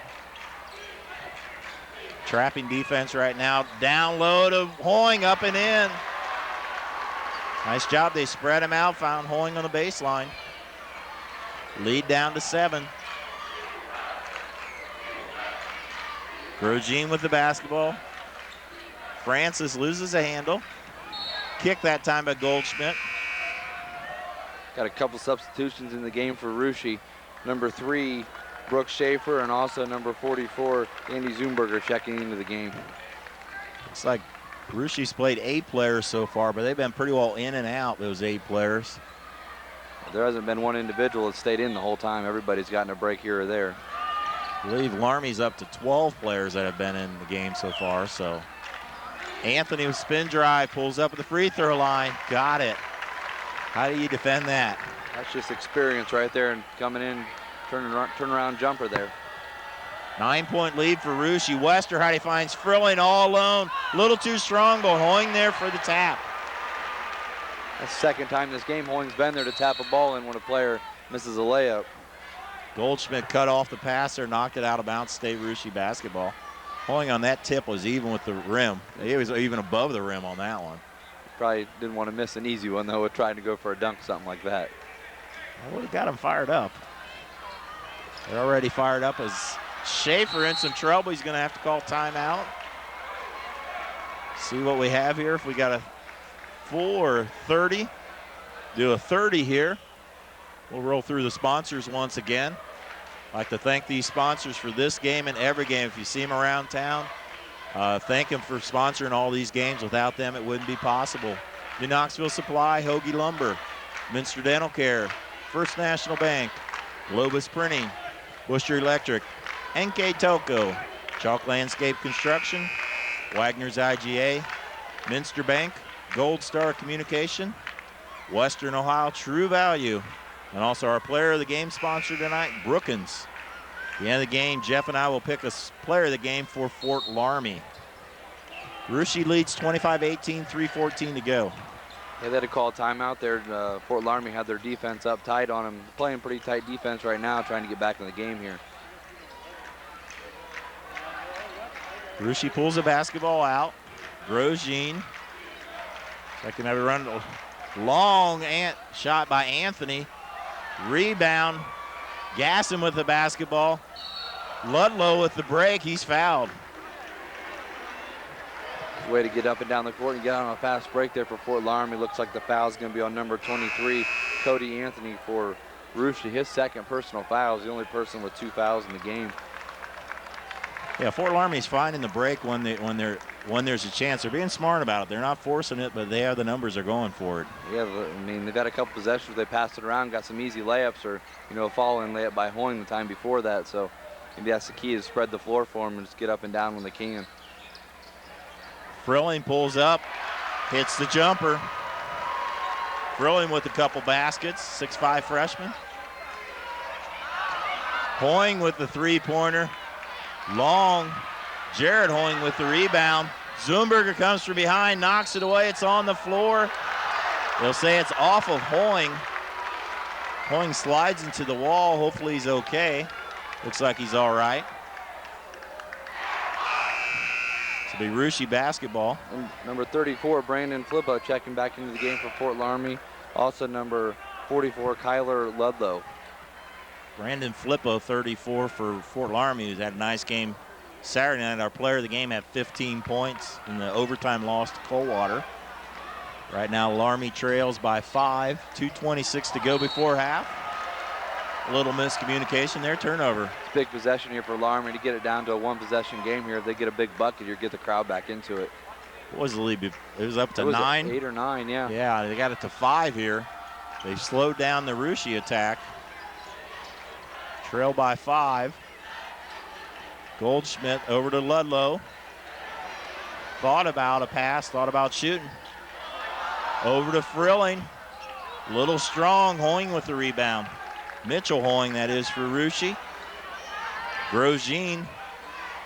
Trapping defense right now. Down low to Hoying, up and in. Nice job. They spread him out, found Hoying on the baseline. Lead down to 7. Grosjean with the basketball. Francis loses a handle. Kick that time by Goldschmidt. Got a couple substitutions in the game for Russia. Number 3, Brooke Schaefer, and also number 44, Andy Zumberger, checking into the game. Looks like Russia's played 8 players so far, but they've been pretty well in and out, those 8 players. There hasn't been one individual that stayed in the whole time. Everybody's gotten a break here or there. I believe Laramie's up to 12 players that have been in the game so far. So Anthony with spin drive, pulls up at the free throw line. Got it. How do you defend that? That's just experience right there, and coming in, turnaround jumper there. 9-point lead for Russia. Westerheide finds Frilling all alone. A little too strong, but Hoying there for the tap. That's the second time this game Hoying's been there to tap a ball in when a player misses a layup. Goldschmidt cut off the passer, knocked it out of bounds. State Russia basketball. Hoying on that tip was even with the rim. He was even above the rim on that one. Probably didn't want to miss an easy one though with trying to go for a dunk, something like that. I would have got him fired up. They're already fired up as Schaefer in some trouble. He's going to have to call timeout. See what we have here. If we got a full or 30. Do a 30 here. We'll roll through the sponsors once again. I'd like to thank these sponsors for this game and every game. If you see them around town, thank them for sponsoring all these games. Without them, it wouldn't be possible. New Knoxville Supply, Hoagie Lumber, Minster Dental Care, First National Bank, Globus Printing, Busher Electric, NK Telco, Chalk Landscape Construction, Wagner's IGA, Minster Bank, Gold Star Communication, Western Ohio True Value, and also our player of the game sponsor tonight, Brookins. At the end of the game, Jeff and I will pick a player of the game for Fort Loramie. Russia leads 25-18, 3:14 to go. Yeah, they had to call a timeout there. Fort Loramie had their defense up tight on them. Playing pretty tight defense right now, trying to get back in the game here. Russia pulls the basketball out. Grosjean. Second every run. Long shot by Anthony. Rebound. Gasson with the basketball. Ludlow with the break. He's fouled. Way to get up and down the court and get on a fast break there for Fort Loramie. Looks like the foul is going to be on number 23, Cody Anthony for Russia. His second personal foul is the only person with 2 fouls in the game. Yeah, Fort Loramie's finding the break when there's a chance. They're being smart about it. They're not forcing it, but they have the numbers. They're going for it. Yeah, I mean, they've had a couple possessions. They passed it around, got some easy layups, or a fall-in layup by Hoying the time before that. So Maybe that's the key, is spread the floor for them and just get up and down when they can. Frilling pulls up, hits the jumper. Frilling with a couple baskets, 6'5" freshman. Hoying with the three-pointer. Long. Jared Hoying with the rebound. Zumberger comes from behind, knocks it away. It's on the floor. They'll say it's off of Hoying. Hoying slides into the wall. Hopefully he's okay. Looks like he's all right. This will be Russia basketball. And number 34, Brandon Flippo, checking back into the game for Fort Loramie. Also number 44, Kyler Ludlow. Brandon Flippo, 34 for Fort Loramie, who's had a nice game Saturday night. Our player of the game had 15 points in the overtime loss to Coldwater. Right now, Loramie trails by 5, 2:26 to go before half. A little miscommunication there, turnover. It's a big possession here for Loramie to get it down to a one-possession game here. If they get a big bucket, you get the crowd back into it. What was the lead? It was up to It was 9. 8 or 9, yeah. Yeah, they got it to 5 here. They've slowed down the Russia attack. Trail by 5. Goldschmidt over to Ludlow. Thought about a pass, thought about shooting. Over to Frilling. Little strong, Hoying with the rebound. Mitchell Hoying, that is, for Russia. Grosjean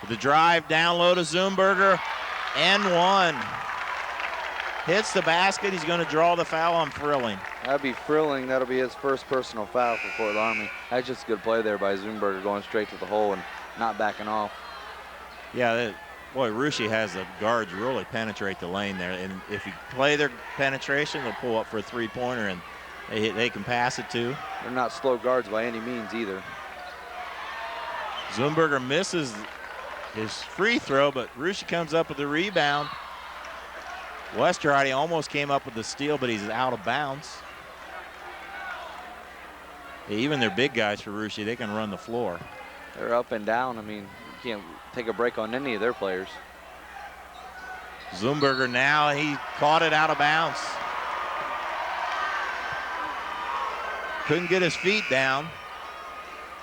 with the drive, down low to Zumberger. And one. Hits the basket. He's going to draw the foul on Frilling. That'll be Frilling. That'll be his first personal foul for Fort Loramie. That's just a good play there by Zumberger, going straight to the hole and not backing off. Yeah, boy, Russia has the guards really penetrate the lane there. And if you play their penetration, they'll pull up for a three-pointer, and they can pass it too. They're not slow guards by any means either. Zumberger misses his free throw, but Russia comes up with the rebound. Westerheide almost came up with the steal, but he's out of bounds. Even their big guys for Russia, they can run the floor. They're up and down. I mean, you can't take a break on any of their players. Zumberger now, he caught it out of bounds. Couldn't get his feet down.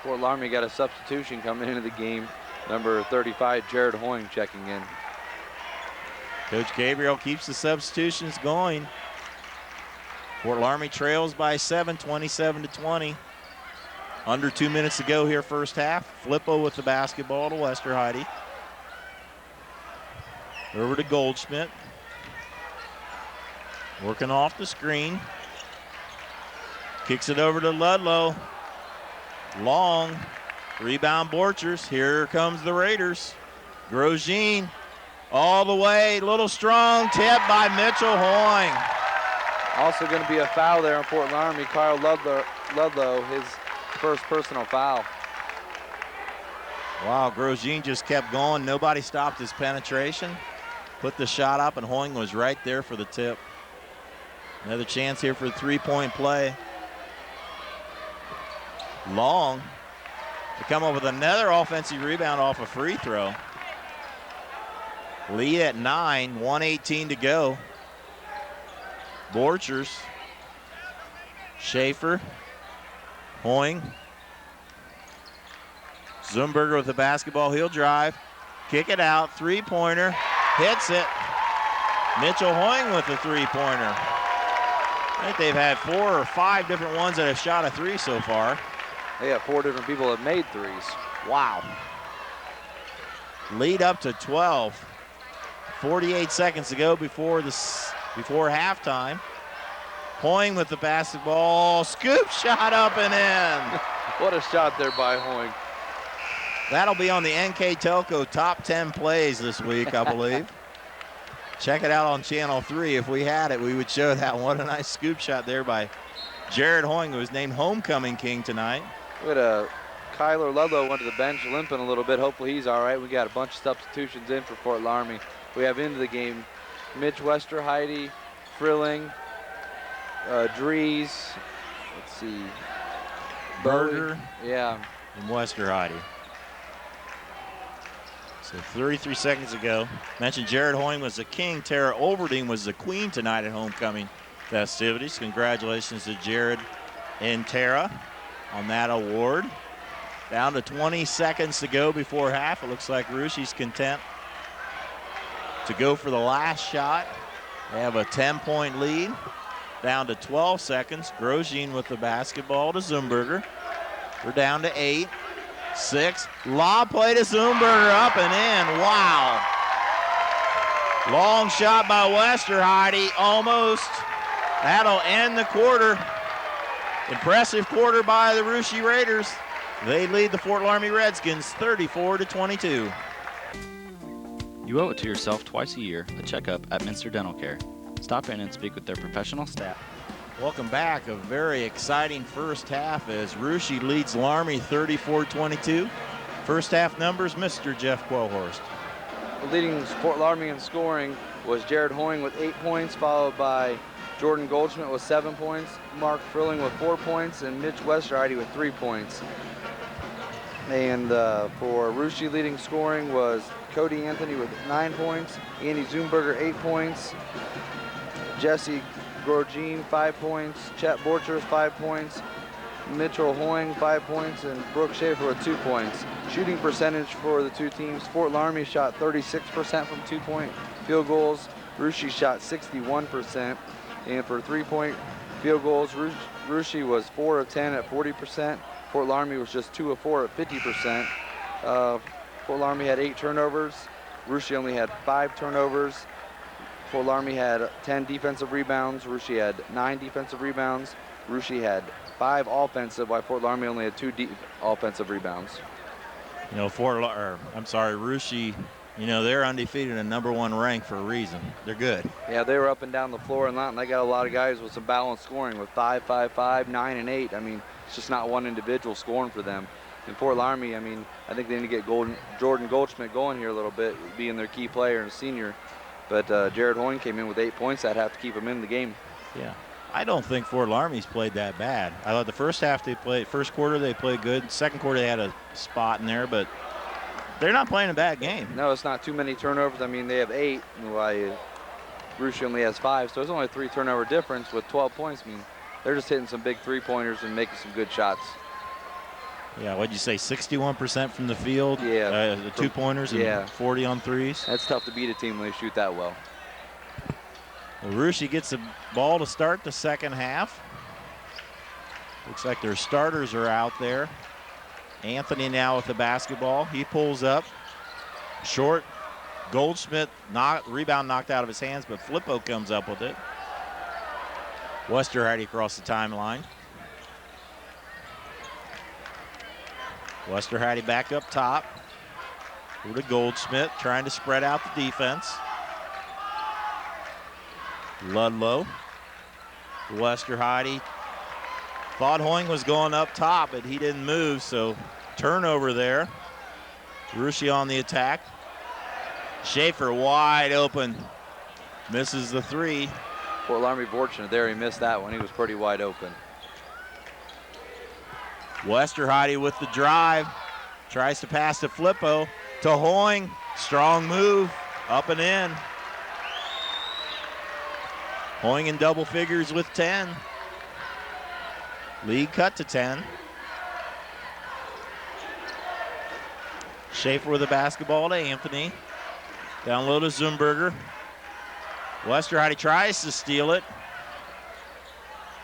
Fort Loramie got a substitution coming into the game. Number 35, Jared Hoying, checking in. Coach Gabriel keeps the substitutions going. Fort Loramie trails by 7, 27-20. Under 2 minutes to go here first half. Flippo with the basketball to Westerheide. Over to Goldschmidt. Working off the screen. Kicks it over to Ludlow. Long. Rebound Borchers. Here comes the Raiders. Grosjean all the way. Little strong tip by Mitchell Hoying. Also going to be a foul there on Fort Loramie. Kyle Ludlow, his first personal foul. Wow, Grosjean just kept going. Nobody stopped his penetration. Put the shot up, and Hoying was right there for the tip. Another chance here for a three-point play. Long to come up with another offensive rebound off a free throw. Lead at 9, 1:18 to go. Borchers, Schaefer, Hoying. Zumberger with the basketball, he'll drive, kick it out, three-pointer, hits it. Mitchell Hoying with the three-pointer. I think they've had 4 or 5 different ones that have shot a three so far. They have 4 different people that made threes. Wow. Lead up to 12. 48 seconds to go before halftime. Hoying with the basketball, scoop shot up and in. What a shot there by Hoying. That'll be on the NK Telco top 10 plays this week, I believe. Check it out on Channel 3. If we had it, we would show that. What a nice scoop shot there by Jared Hoying, who was named Homecoming King tonight. We had Kyler Ludlow went to the bench limping a little bit. Hopefully he's all right. We got a bunch of substitutions in for Fort Loramie. We have into the game Mitch Westerheide, Frilling, Dries, let's see, Berger, yeah, and Westerheide. So 33 seconds ago. Mentioned Jared Hoying was the king. Tara Overding was the queen tonight at homecoming festivities. Congratulations to Jared and Tara on that award. Down to 20 seconds to go before half. It looks like Rushie's content to go for the last shot. They have a 10-point lead. Down to 12 seconds. Grosjean with the basketball to Zumberger. We're down to 8, 6. Lob play to Zumberger, up and in. Wow. Long shot by Westerheide, almost. That'll end the quarter. Impressive quarter by the Russia Raiders. They lead the Fort Loramie Redskins 34-22. You owe it to yourself twice a year, a checkup at Minster Dental Care. Stop in and speak with their professional staff. Welcome back. A very exciting first half as Russia leads Loramie 34-22. First half numbers, Mr. Jeff Quellhorst. Leading Fort Loramie in scoring was Jared Hoying with 8 points, followed by Jordan Goldschmidt with 7 points, Mark Frilling with 4 points, and Mitch Westerheide with 3 points. And for Russia, leading scoring was Cody Anthony with 9 points, Andy Zumberger 8 points, Jesse Grosjean 5 points, Chet Borchers 5 points, Mitchell Hoying 5 points, and Brooke Schaefer with 2 points. Shooting percentage for the two teams: Fort Loramie shot 36% from 2-point field goals. Russia shot 61%. And for 3-point field goals, Russia was 4 of 10 at 40%. Fort Loramie was just 2 of 4 at 50%. Fort Loramie had 8 turnovers. Russia only had 5 turnovers. Fort Loramie had 10 defensive rebounds. Russia had 9 defensive rebounds. Russia had 5 offensive, while Fort Loramie only had 2 offensive rebounds. You know, Russia, you know, they're undefeated and #1 rank for a reason. They're good. Yeah, they were up and down the floor and they got a lot of guys with some balanced scoring with 5, 5, 5, 9, and 8. I mean, it's just not one individual scoring for them. In Fort Loramie, I mean, I think they need to get Jordan Goldschmidt going here a little bit, being their key player and senior. But Jared Hoying came in with 8 points. That'd have to keep him in the game. Yeah. I don't think Fort Loramie's played that bad. I thought the first quarter they played good. Second quarter they had a spot in there, but they're not playing a bad game. No, it's not too many turnovers. I mean, they have 8, while Russia only has 5, so it's only a 3 turnover difference with 12 points. I mean, they're just hitting some big 3-pointers and making some good shots. Yeah, what'd you say, 61% from the field? Yeah. The 2-pointers and 40 on threes? That's tough to beat a team when they shoot that well. Well, Russia gets the ball to start the second half. Looks like their starters are out there. Anthony now with the basketball. He pulls up. Short. Goldschmidt, rebound knocked out of his hands, but Flippo comes up with it. Westerheide across the timeline. Westerheide back up top. Over to Goldschmidt, trying to spread out the defense. Ludlow. Westerheide. Thought Hoying was going up top, but he didn't move, so turnover there. Russia on the attack. Schaefer wide open. Misses the 3. Fort Loramie fortunate there. He missed that one. He was pretty wide open. Westerheide with the drive. Tries to pass to Flippo. To Hoying. Strong move. Up and in. Hoying in double figures with 10. Lead cut to 10. Schaefer with the basketball to Anthony. Down low to Zumberger. Westerheide tries to steal it.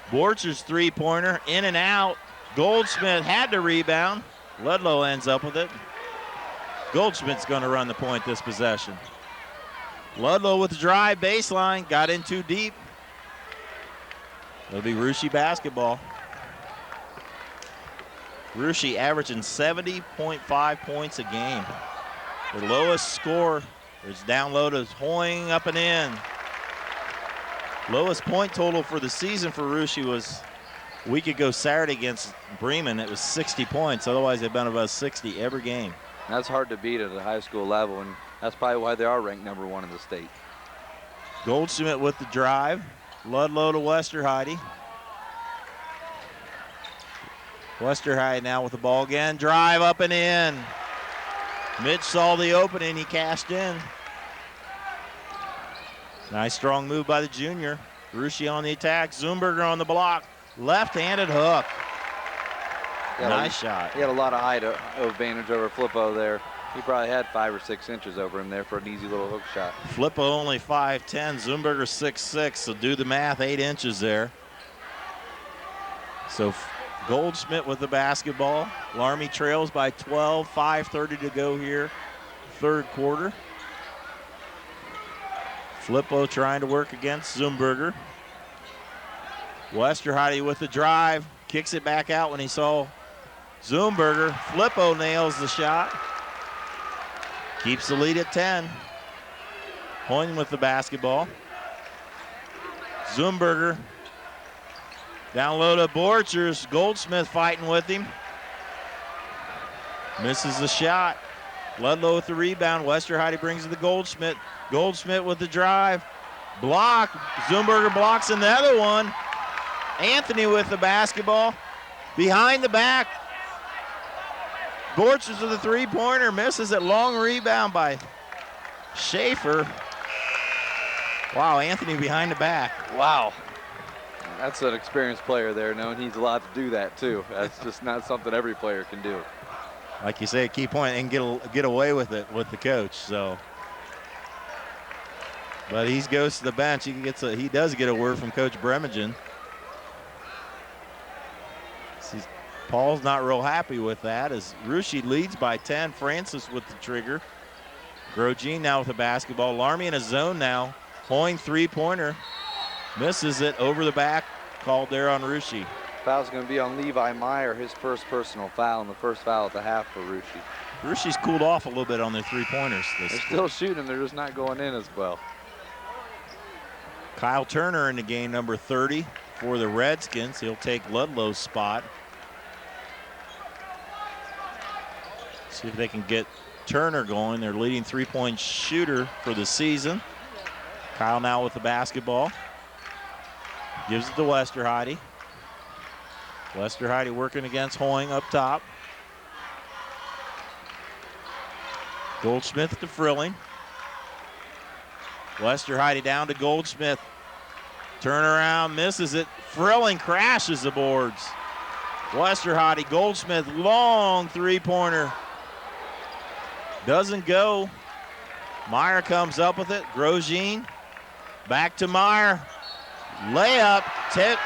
Borchers 3-pointer, in and out. Goldschmidt had to rebound. Ludlow ends up with it. Goldschmidt's going to run the point this possession. Ludlow with the drive, baseline, got in too deep. It'll be Russia basketball. Russia averaging 70.5 points a game. Their lowest score is down low to Hoying, up and in. Lowest point total for the season for Russia was a week ago Saturday against Bremen. It was 60 points. Otherwise, they've been about 60 every game. That's hard to beat at a high school level, and that's probably why they are ranked #1 in the state. Goldschmidt with the drive. Ludlow to Westerheide. Westerheide now with the ball again. Drive up and in. Mitch saw the opening. He cashed in. Nice strong move by the junior. Russia on the attack. Zumberger on the block. Left-handed hook. Nice shot. He had a lot of height advantage over Flippo there. He probably had 5 or 6 inches over him there for an easy little hook shot. Flippo only 5'10", Zumberger 6'6", so do the math, 8 inches there. So Goldschmidt with the basketball. Loramie trails by 12, 5:30 to go here, third quarter. Flippo trying to work against Zumberger. Westerheide with the drive, kicks it back out when he saw Zumberger. Flippo nails the shot. Keeps the lead at 10. Hoyne with the basketball. Zumberger down low to Borchers. Goldsmith fighting with him. Misses the shot. Ludlow with the rebound. Westerheide brings it to Goldschmidt. Goldschmidt with the drive. Block. Zumberger blocks another one. Anthony with the basketball. Behind the back. Borchers with a three-pointer. Misses it. Long rebound by Schaefer. Wow, Anthony behind the back. Wow. That's an experienced player there, knowing he's allowed to do that too. That's just not something every player can do. Like you say, a key point and get away with it with the coach. So, but he goes to the bench. He does get a word from Coach Bremagen. Paul's not real happy with that as Russia leads by 10. Francis with the trigger. Grosjean now with the basketball. Loramie in a zone now. Hoyne three-pointer. Misses it over the back. Called there on Russia. Foul's going to be on Levi Meyer, his first personal foul, and the first foul at the half for Russia. Russia's cooled off a little bit on their three-pointers. They're still shooting. They're just not going in as well. Kyle Turner in the game, number 30 for the Redskins. He'll take Ludlow's spot. See if they can get Turner going, their leading three-point shooter for the season. Kyle now with the basketball. Gives it to Westerheide. Westerheide working against Hoyne up top. Goldsmith to Frilling. Westerheide down to Goldsmith. Turnaround, misses it. Frilling crashes the boards. Westerheide, Goldsmith, long three-pointer. Doesn't go. Meyer comes up with it. Grosjean. Back to Meyer. Layup.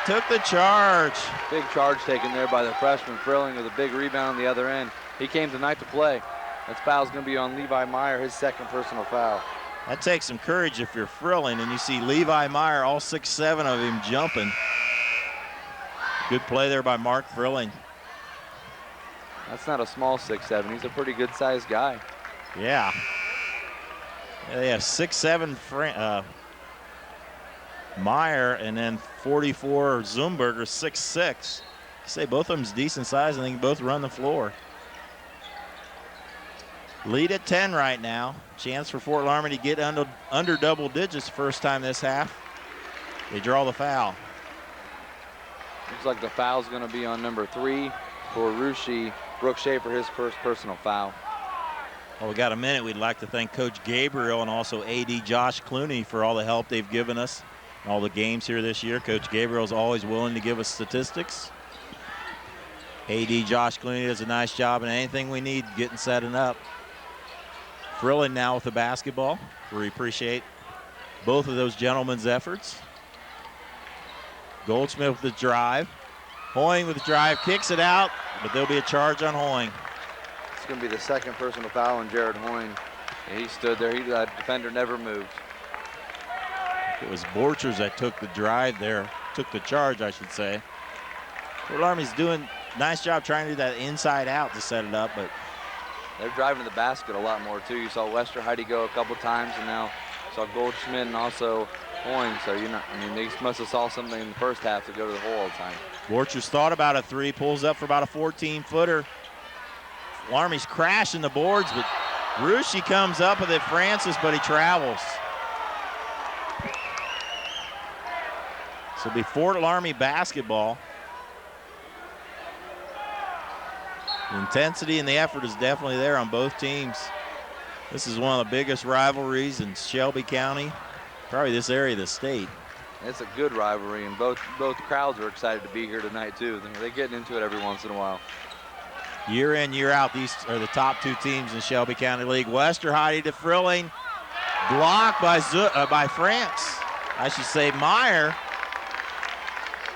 Took the charge. Big charge taken there by the freshman. Frilling with a big rebound on the other end. He came tonight to play. That foul's going to be on Levi Meyer, his second personal foul. That takes some courage if you're Frilling and you see Levi Meyer, all 6'7" of him jumping. Good play there by Mark Frilling. That's not a small 6'7". He's a pretty good-sized guy. Yeah. They have 6'7" Meyer and then 44 Zumberger, 6'6". Say both of them's decent size and they can both run the floor. Lead at 10 right now. Chance for Fort Loramie to get under double digits first time this half. They draw the foul. Looks like the foul's going to be on number 3 for Russia. Brooke Schaefer, his first personal foul. Well, we got a minute. We'd like to thank Coach Gabriel and also AD Josh Clooney for all the help they've given us in all the games here this year. Coach Gabriel's always willing to give us statistics. AD Josh Clooney does a nice job in anything we need getting set and up. Frilling now with the basketball. We appreciate both of those gentlemen's efforts. Goldsmith with the drive. Hoyne with the drive, kicks it out, but there'll be a charge on Hoyne. It's going to be the second personal foul on Jared Hoyne. He stood there. That defender never moved. It was Borchers that took the drive there, took the charge, I should say. Fort Loramie's doing a nice job trying to do that inside out to set it up, but they're driving to the basket a lot more too. You saw Westerheide go a couple times, and now you saw Goldschmidt and also Hoyne. So they must have saw something in the first half to go to the hole all the time. Borchers thought about a three, pulls up for about a 14-footer. Loramie's crashing the boards, but Russia comes up with it. Francis, but he travels. So it'll be Fort Loramie basketball. The intensity and the effort is definitely there on both teams. This is one of the biggest rivalries in Shelby County, probably this area of the state. It's a good rivalry, and both crowds are excited to be here tonight too. They're getting into it every once in a while. Year in, year out, these are the top two teams in Shelby County League. Westerheide to Frilling, blocked by France. I should say Meyer.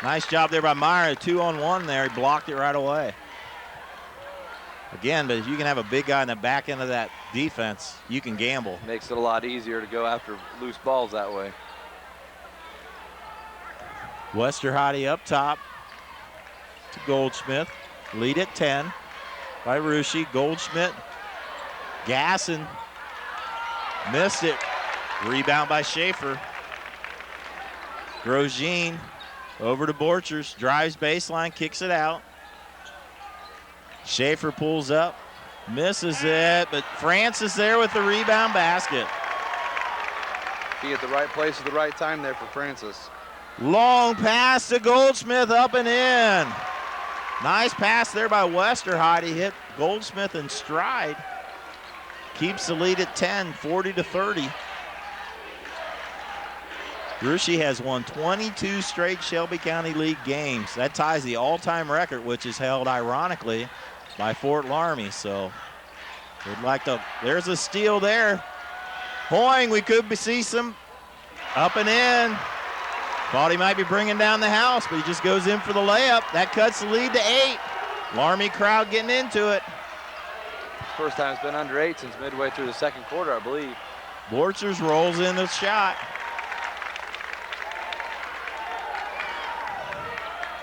Nice job there by Meyer, 2-on-1 there. He blocked it right away. Again, but if you can have a big guy in the back end of that defense, you can gamble. Makes it a lot easier to go after loose balls that way. Westerheide up top to Goldschmidt. Lead at 10 by Ruschi. Goldschmidt, Gasson, missed it. Rebound by Schaefer. Grosjean over to Borchers, drives baseline, kicks it out. Schaefer pulls up, misses it, but France is there with the rebound basket. Be at the right place at the right time there for Francis. Long pass to Goldsmith, up and in. Nice pass there by Westerheide. He hit Goldsmith in stride. Keeps the lead at 10, 40-30. Ruschi has won 22 straight Shelby County League games. That ties the all-time record, which is held, ironically, by Fort Loramie. So we'd like to, there's a steal there. Hoying, we could see some up and in. Thought he might be bringing down the house, but he just goes in for the layup. That cuts the lead to 8. Loramie crowd getting into it. First time it's been under 8 since midway through the second quarter, I believe. Borchers rolls in the shot.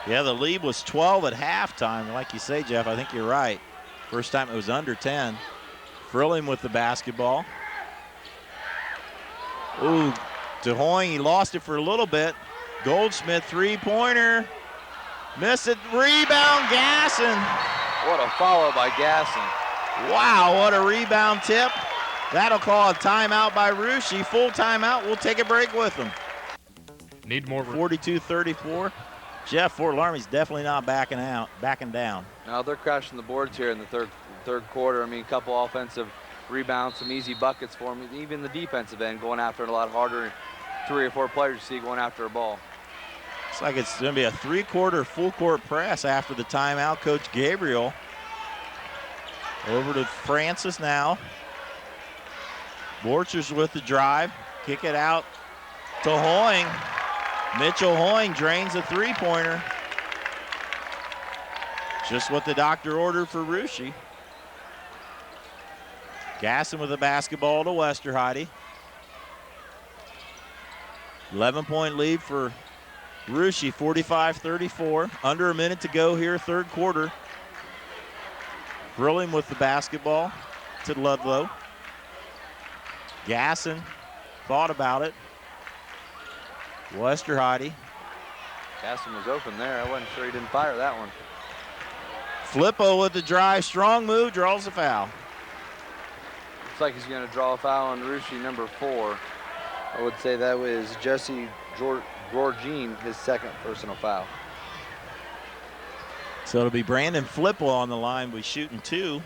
Yeah, the lead was 12 at halftime. Like you say, Jeff, I think you're right. First time it was under 10. Frilling with the basketball. Ooh, to Hoying, he lost it for a little bit. Goldsmith, three-pointer. Missed it, rebound, Gasson. What a follow by Gasson. Wow, what a rebound tip. That'll call a timeout by Ruschi. Full timeout, we'll take a break with them. Need more. 42-34. Jeff, Fort Loramie's definitely not backing down. Now they're crashing the boards here in the third quarter. I mean, a couple offensive rebounds, some easy buckets for them. Even the defensive end going after it a lot harder. 3 or 4 players you see going after a ball. Looks like it's going to be a three-quarter full-court press after the timeout. Coach Gabriel over to Francis now. Borchers with the drive. Kick it out to Hoying. Mitchell Hoying drains a three-pointer. Just what the doctor ordered for Ruschi. Gasson with the basketball to Westerheide. 11-point lead for Ruschi, 45-34. Under a minute to go here, third quarter. Frilling with the basketball to Ludlow. Gasson thought about it. Westerheide. Gasson was open there. I wasn't sure he didn't fire that one. Flippo with the drive. Strong move, draws a foul. Looks like he's going to draw a foul on Ruschi, number 4. I would say that was Jesse Georgine, his second personal foul. So it'll be Brandon Flippo on the line. We're shooting 2.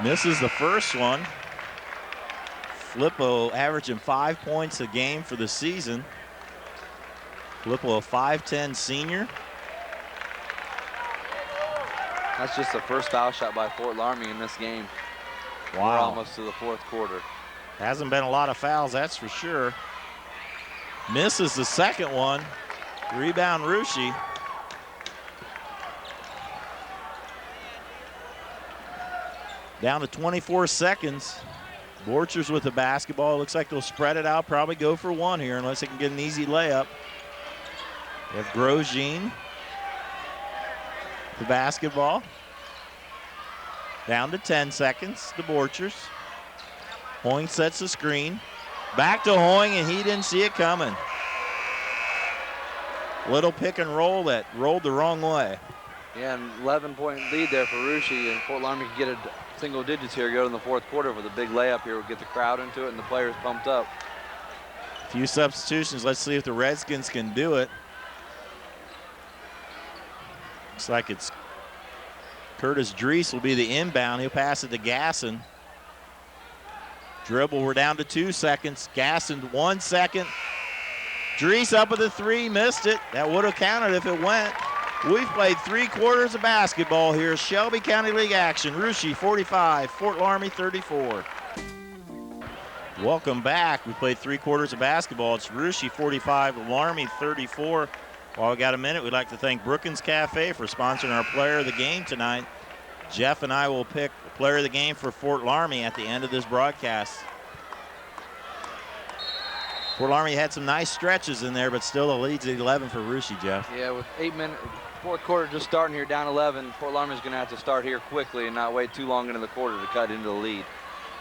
Misses the first one. Flippo averaging 5 points a game for the season. Flippo, a 5'10" senior. That's just the first foul shot by Fort Loramie in this game. Wow. We're almost to the fourth quarter. Hasn't been a lot of fouls, that's for sure. Misses the second one. Rebound Ruschi. Down to 24 seconds. Borchers with the basketball. Looks like they'll spread it out, probably go for one here unless they can get an easy layup. They have Grosjean. The basketball. Down to 10 seconds to Borchers. Hoying sets the screen. Back to Hoying, and he didn't see it coming. Little pick and roll that rolled the wrong way. Yeah, an 11-point lead there for Ruschi, and Fort Loramie can get a single digits here, go in the fourth quarter with a big layup here. We'll get the crowd into it and the players pumped up. A few substitutions. Let's see if the Redskins can do it. Looks like it's Curtis Drees will be the inbound. He'll pass it to Gasson. Dribble, we're down to 2 seconds. Gasson, 1 second. Drees up with a 3, missed it. That would have counted if it went. We've played 3 quarters of basketball here. Shelby County League action. Russia 45, Fort Loramie 34. Welcome back. We played 3 quarters of basketball. It's Russia 45, Loramie 34. While we got a minute, we'd like to thank Brookins Cafe for sponsoring our player of the game tonight. Jeff and I will pick player of the game for Fort Loramie at the end of this broadcast. Fort Loramie had some nice stretches in there, but still the lead's at 11 for Russia, Jeff. Yeah, with 8 minutes, fourth quarter just starting here, down 11. Fort Loramie's going to have to start here quickly and not wait too long into the quarter to cut into the lead.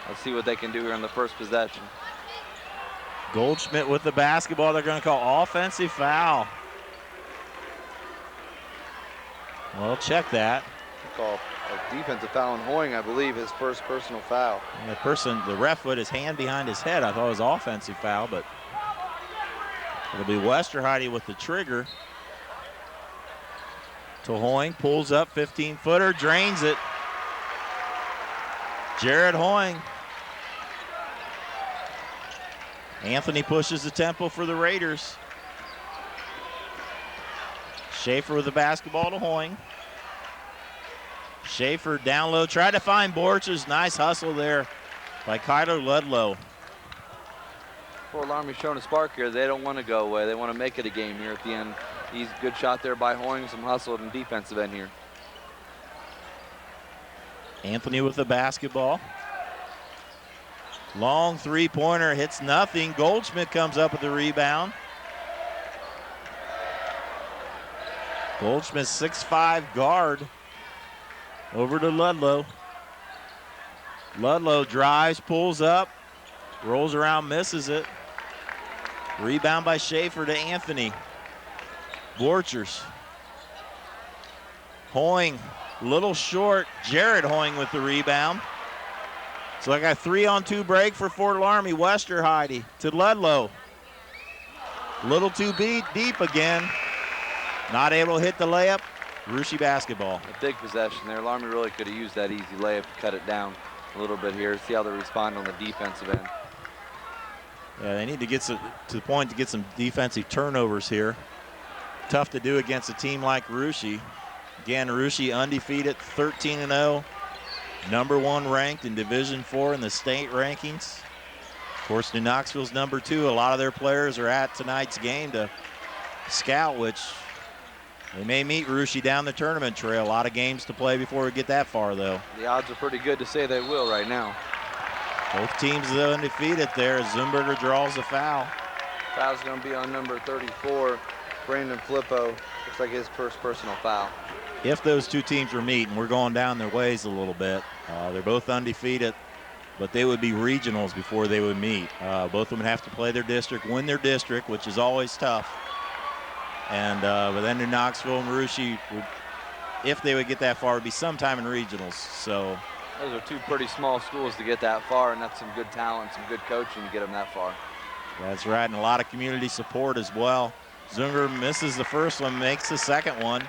Let's see what they can do here on the first possession. Goldschmidt with the basketball. They're going to call offensive foul. Well, check that. Call a defensive foul on Hoying, I believe, his first personal foul. And the ref put his hand behind his head. I thought it was offensive foul, but it'll be Westerheide with the trigger. To Hoying, pulls up, 15-footer, drains it. Jared Hoying. Anthony pushes the tempo for the Raiders. Schaefer with the basketball to Hoying. Schaefer down low, tried to find Borchers. Nice hustle there by Kyler Ludlow. Fort Loramie showing a spark here. They don't want to go away. They want to make it a game here at the end. He's a good shot there by Hoying, some hustle and defensive end here. Anthony with the basketball. Long three-pointer, hits nothing. Goldschmidt comes up with the rebound. Goldschmidt, 6'5" guard. Over to Ludlow. Ludlow drives, pulls up, rolls around, misses it. Rebound by Schaefer to Anthony. Borchers. Hoying, little short. Jared Hoying with the rebound. So like a 3-on-2 break for Fort Loramie. Westerheide to Ludlow. Little too deep again. Not able to hit the layup. Russia basketball. A big possession there. Loramie really could have used that easy layup to cut it down a little bit here. See how they respond on the defensive end. Yeah, they need to get to the point to get some defensive turnovers here. Tough to do against a team like Russia. Again, Russia undefeated, 13-0. Number 1 ranked in Division IV in the state rankings. Of course, New Knoxville's number 2. A lot of their players are at tonight's game to scout, which they may meet Russia down the tournament trail. A lot of games to play before we get that far, though. The odds are pretty good to say they will right now. Both teams are undefeated there as Zumberger draws the foul. Foul's going to be on number 34, Brandon Flippo. Looks like his first personal foul. If those two teams were meeting, we're going down their ways a little bit. They're both undefeated, but they would be regionals before they would meet. Both of them would have to play their district, win their district, which is always tough. And but then New Knoxville and Russia, if they would get that far, would be sometime in regionals. So those are two pretty small schools to get that far, and that's some good talent, some good coaching to get them that far. That's right, and a lot of community support as well. Zunger misses the first one, makes the second one.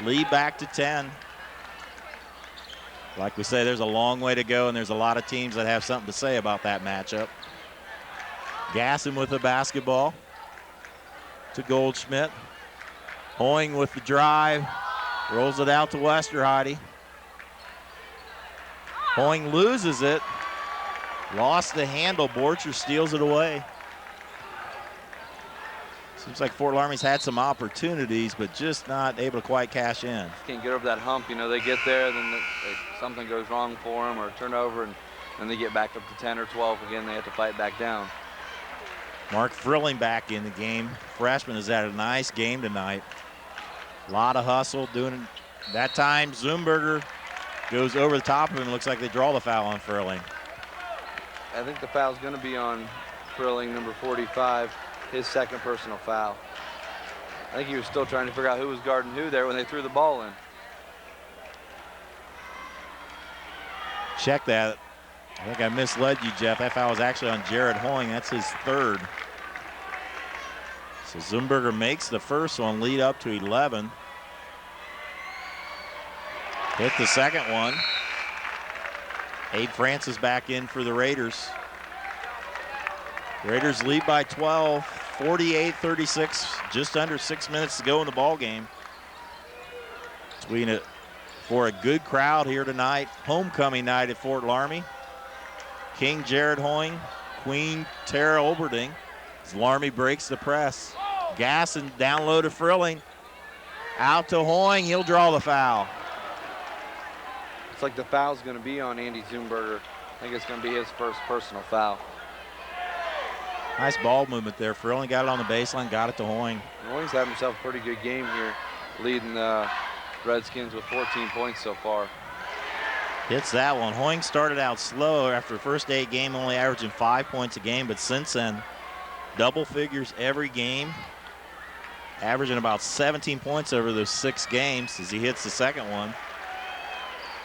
Lead back to 10. Like we say, there's a long way to go, and there's a lot of teams that have something to say about that matchup. Gasson with the basketball to Goldschmidt. Hoying with the drive, rolls it out to Westerheide. Hoying loses it, lost the handle. Borcher steals it away. Seems like Fort Loramie's had some opportunities, but just not able to quite cash in. Can't get over that hump. You know, they get there, then something goes wrong for them or a turnover, and then they get back up to 10 or 12 again. They have to fight back down. Mark Frilling back in the game. Freshman has had a nice game tonight. A lot of hustle doing that time. Zumberger goes over the top of him. Looks like they draw the foul on Frilling. I think the foul's going to be on Frilling, number 45. His second personal foul. I think he was still trying to figure out who was guarding who there when they threw the ball in. Check that. I think I misled you, Jeff. That foul was actually on Jared Hoying. That's his third. So Zumberger makes the first one, lead up to 11. Hit the second one. Abe Francis back in for the Raiders. Raiders lead by 12. 48-36, just under 6 minutes to go in the ball game. For a good crowd here tonight, homecoming night at Fort Loramie. King Jared Hoying, Queen Tara Oberding. As Loramie breaks the press. Gasson down low to Frilling. Out to Hoying, he'll draw the foul. It's like the foul's going to be on Andy Zumberger. I think it's going to be his first personal foul. Nice ball movement there. Frilling got it on the baseline, got it to Hoying. Hoying's had himself a pretty good game here, leading the Redskins with 14 points so far. Hits that one. Hoying started out slow after the first 8 game, only averaging 5 points a game, but since then, double figures every game, averaging about 17 points over those 6 games as he hits the second one.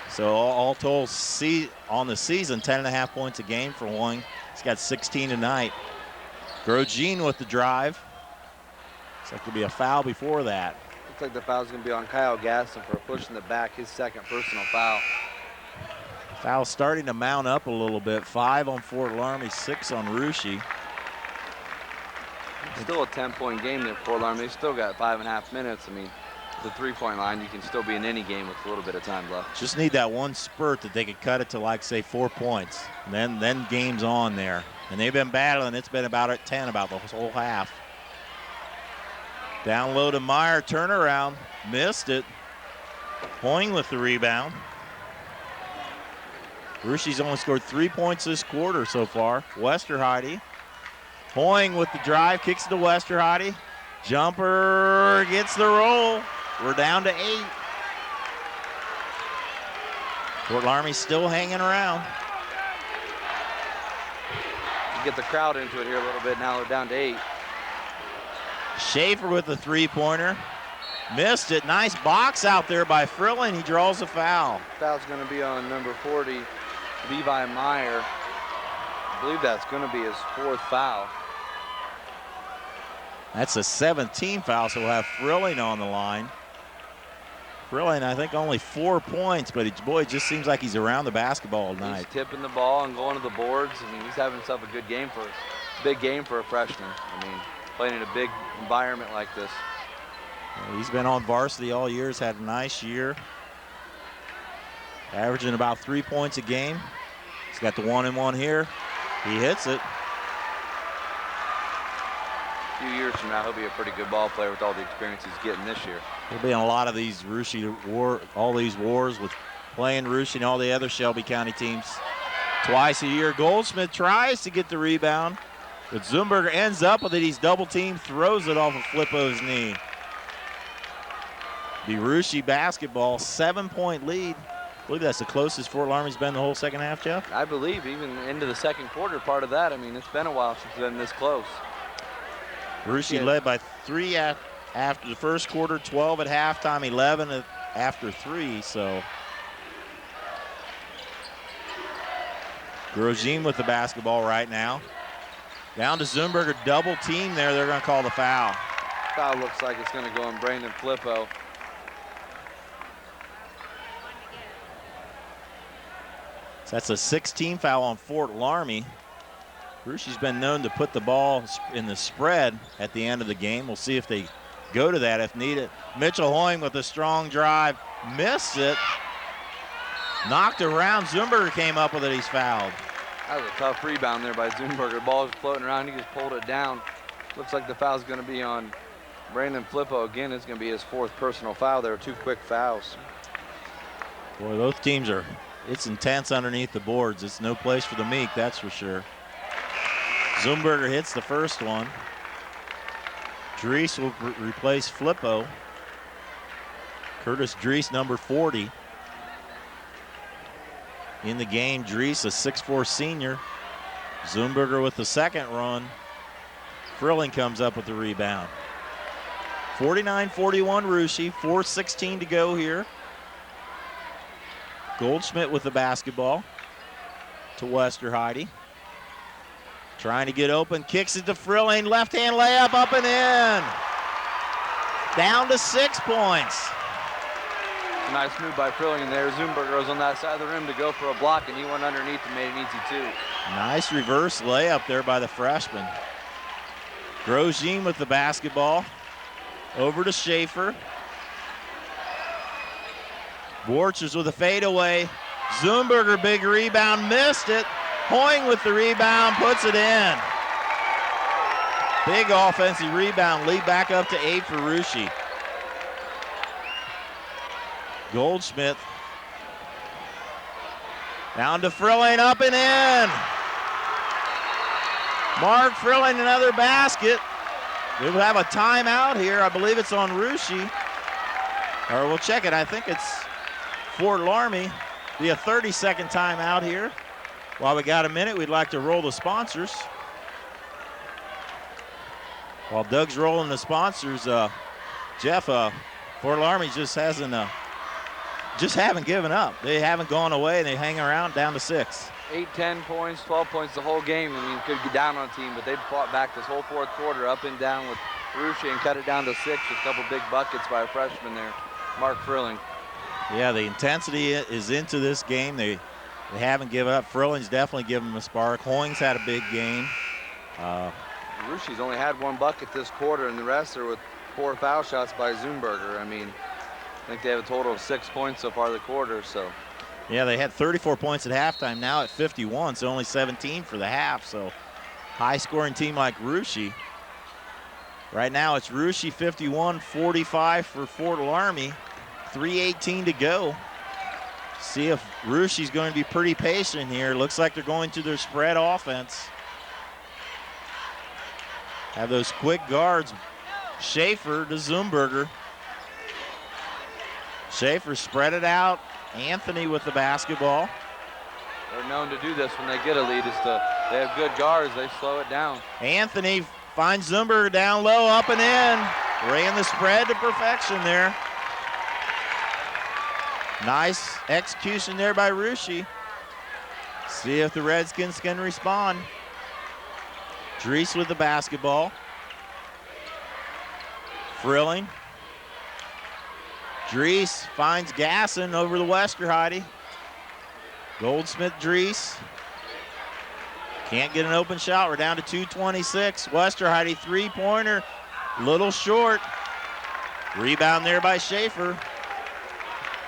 So all told, on the season, 10.5 points a game for Hoying. He's got 16 tonight. Grosjean with the drive. Looks like there'll be a foul before that. Looks like the foul's going to be on Kyle Gaston for pushing the back, his second personal foul. Foul starting to mount up a little bit. 5 on Fort Loramie, 6 on Russia. Still a 10-point game there for Fort Loramie. They still got 5.5 minutes. I mean, the 3-point line, you can still be in any game with a little bit of time left. Just need that one spurt that they could cut it to, like, say, 4 points. And then game's on there. And they've been battling. It's been about at 10 about the whole half. Down low to Meyer, turnaround, missed it. Hoying with the rebound. Rushie's only scored 3 points this quarter so far. Westerheide. Hoying with the drive, kicks it to Westerheide. Jumper gets the roll. We're down to 8. Fort Loramie still hanging around. Get the crowd into it here a little bit. Now they're down to 8. Schaefer with the 3-pointer. Missed it. Nice box out there by Frilling. He draws a foul. Foul's going to be on number 40, Levi Meyer. I believe that's going to be his 4th foul. That's a 17 foul, so we'll have Frilling on the line. Frilling, I think, only 4 points, but boy, it just seems like he's around the basketball tonight. He's tipping the ball and going to the boards. I mean, he's having himself a good game big game for a freshman. I mean, playing in a big environment like this. He's been on varsity all year. He's had a nice year. Averaging about 3 points a game. He's got the 1-and-1 here. He hits it. A few years from now, he'll be a pretty good ball player with all the experience he's getting this year. He'll be in a lot of these all these wars with playing Russia and all the other Shelby County teams twice a year. Goldsmith tries to get the rebound, but Zumberger ends up with it. He's double teamed, throws it off of Flippo's knee. The Russia basketball, 7-point lead. I believe that's the closest Fort Loramie's been the whole second half, Jeff. I believe even into the second quarter part of that. I mean, it's been a while since it's been this close. Russia led by 3 after the first quarter, 12 at halftime, 11 after 3. So Grosjean with the basketball right now. Down to Zumberger, double team there. They're going to call the foul. Foul looks like it's going to go on Brandon Flippo. So that's a 16 foul on Fort Loramie. Russia's been known to put the ball in the spread at the end of the game. We'll see if they go to that if needed. Mitchell Hoying with a strong drive. Missed it. Knocked around. Zumberger came up with it. He's fouled. That was a tough rebound there by Zumberger. The ball was floating around. He just pulled it down. Looks like the foul's going to be on Brandon Flippo. Again, it's going to be his 4th personal foul. There were 2 quick fouls. Boy, those teams it's intense underneath the boards. It's no place for the meek, that's for sure. Zumberger hits the first one. Drees will replace Flippo. Curtis Drees, number 40. In the game, Drees, a 6'4" senior. Zumberger with the second run. Frilling comes up with the rebound. 49-41 Russia, 4:16 to go here. Goldschmidt with the basketball to Westerheide. Trying to get open, kicks it to Frilling, left-hand layup up and in. Down to 6 points. A nice move by Frilling there. Zumberger was on that side of the rim to go for a block, and he went underneath and made an easy 2. Nice reverse layup there by the freshman. Grosjean with the basketball. Over to Schaefer. Borchers with a fadeaway. Zumberger, big rebound, missed it. Hoying with the rebound, puts it in. Big offensive rebound, lead back up to 8 for Russia. Goldschmidt. Down to Frilling, up and in. Mark Frilling, another basket. We'll have a timeout here. I believe it's on Russia. Or we'll check it. I think it's Fort Loramie. Be a 30-second timeout here. While we got a minute, we'd like to roll the sponsors. While Doug's rolling the sponsors, Jeff, Fort Loramie just haven't given up. They haven't gone away, and they hang around down to 6. 8, 10 points, 12 points the whole game. I mean, could get down on a team, but they fought back this whole fourth quarter, up and down with Russia, and cut it down to 6 with a couple big buckets by a freshman there, Mark Frilling. Yeah, the intensity is into this game. They haven't given up. Frilling's definitely given them a spark. Hoying's had a big game. Russia's only had 1 bucket this quarter, and the rest are with 4 foul shots by Zumberger. I mean, I think they have a total of 6 points so far the quarter, so. Yeah, they had 34 points at halftime, now at 51, so only 17 for the half, so high-scoring team like Russia. Right now it's Russia 51-45 for Fort Loramie, 3:18 to go. See if Russia's going to be pretty patient here. Looks like they're going to their spread offense. Have those quick guards. Schaefer to Zumberger. Schaefer spread it out. Anthony with the basketball. They're known to do this when they get a lead. They have good guards. They slow it down. Anthony finds Zumberger down low, up and in. Ran the spread to perfection there. Nice execution there by Russia. See if the Redskins can respond. Dries with the basketball. Frilling. Dries finds Gasson over the Westerheide. Goldsmith, Dries. Can't get an open shot. We're down to 2:26. Westerheide three-pointer, little short. Rebound there by Schaefer.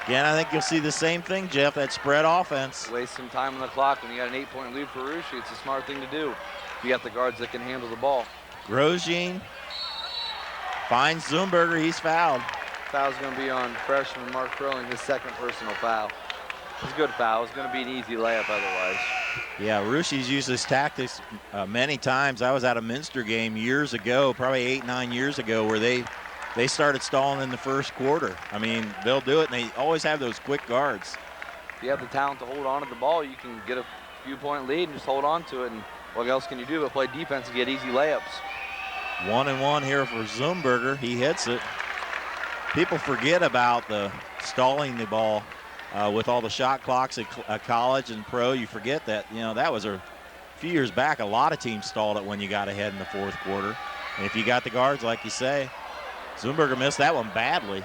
Again, I think you'll see the same thing, Jeff, that spread offense. Waste some time on the clock when you got an 8-point lead for Russia. It's a smart thing to do. You got the guards that can handle the ball. Grosjean finds Zumberger. He's fouled. Foul's going to be on freshman Mark Frilling, his second personal foul. It's a good foul. It's going to be an easy layup otherwise. Yeah, Russia's used this tactics many times. I was at a Minster game years ago, probably 8, 9 years ago, where they started stalling in the first quarter. I mean, they'll do it, and they always have those quick guards. If you have the talent to hold on to the ball, you can get a few-point lead and just hold on to it. And what else can you do but play defense and get easy layups? 1-and-1 here for Zumberger. He hits it. People forget about the stalling the ball with all the shot clocks at college and pro. You forget that, you know, that was a few years back. A lot of teams stalled it when you got ahead in the fourth quarter. And if you got the guards, like you say, Zumberger missed that one badly.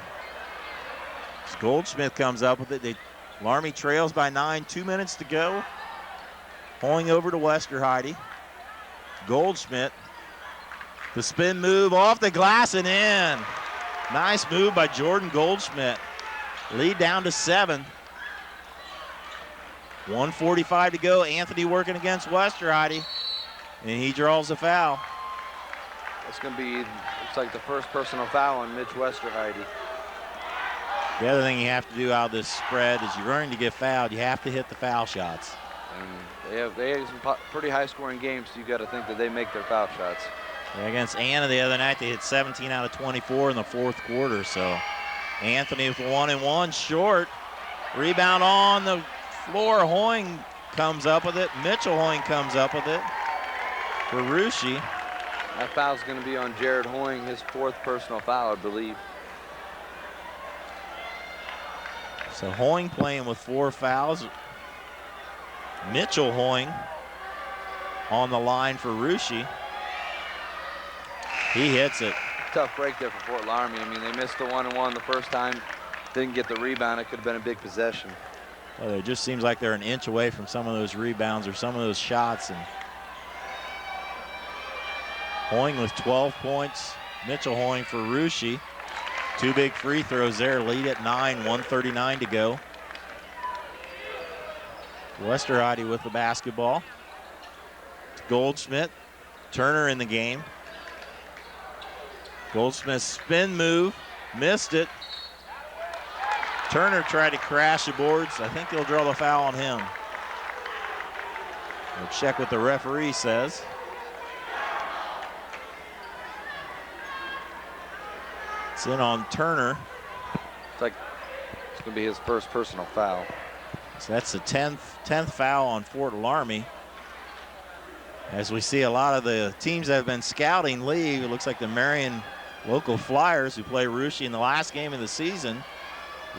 Goldschmidt comes up with it. Loramie trails by 9, 2 minutes to go. Pulling over to Westerheide. Goldschmidt. The spin move off the glass and in. Nice move by Jordan Goldschmidt. Lead down to 7. 1:45 to go. Anthony working against Westerheide. And he draws a foul. That's going to be, looks like the first personal foul on Mitch Westerheide. The other thing you have to do out of this spread is you're going to get fouled. You have to hit the foul shots. And they have some pretty high-scoring games, so you got to think that they make their foul shots. Yeah, against Anna the other night, they hit 17 out of 24 in the fourth quarter. So Anthony with 1-and-1 short. Rebound on the floor. Hoying comes up with it. Mitchell Hoying comes up with it for Russia. That foul's going to be on Jared Hoying, his 4th personal foul, I believe. So Hoying playing with 4 fouls. Mitchell Hoying on the line for Russia. He hits it. Tough break there for Fort Loramie. I mean, they missed the 1-and-1 the first time. Didn't get the rebound. It could have been a big possession. Well, it just seems like they're an inch away from some of those rebounds or some of those shots. And Hoying with 12 points. Mitchell Hoying for Russia. 2 big free throws there. Lead at 9, 1:39 to go. Westerheide with the basketball. Goldschmidt. Turner in the game. Goldsmith's spin move. Missed it. Turner tried to crash the boards. I think he'll draw the foul on him. We'll check what the referee says. It's in on Turner. It's like it's going to be his first personal foul. So that's the 10th foul on Fort Loramie. As we see a lot of the teams that have been scouting leave, it looks like the Marion local Flyers, who play Russia in the last game of the season,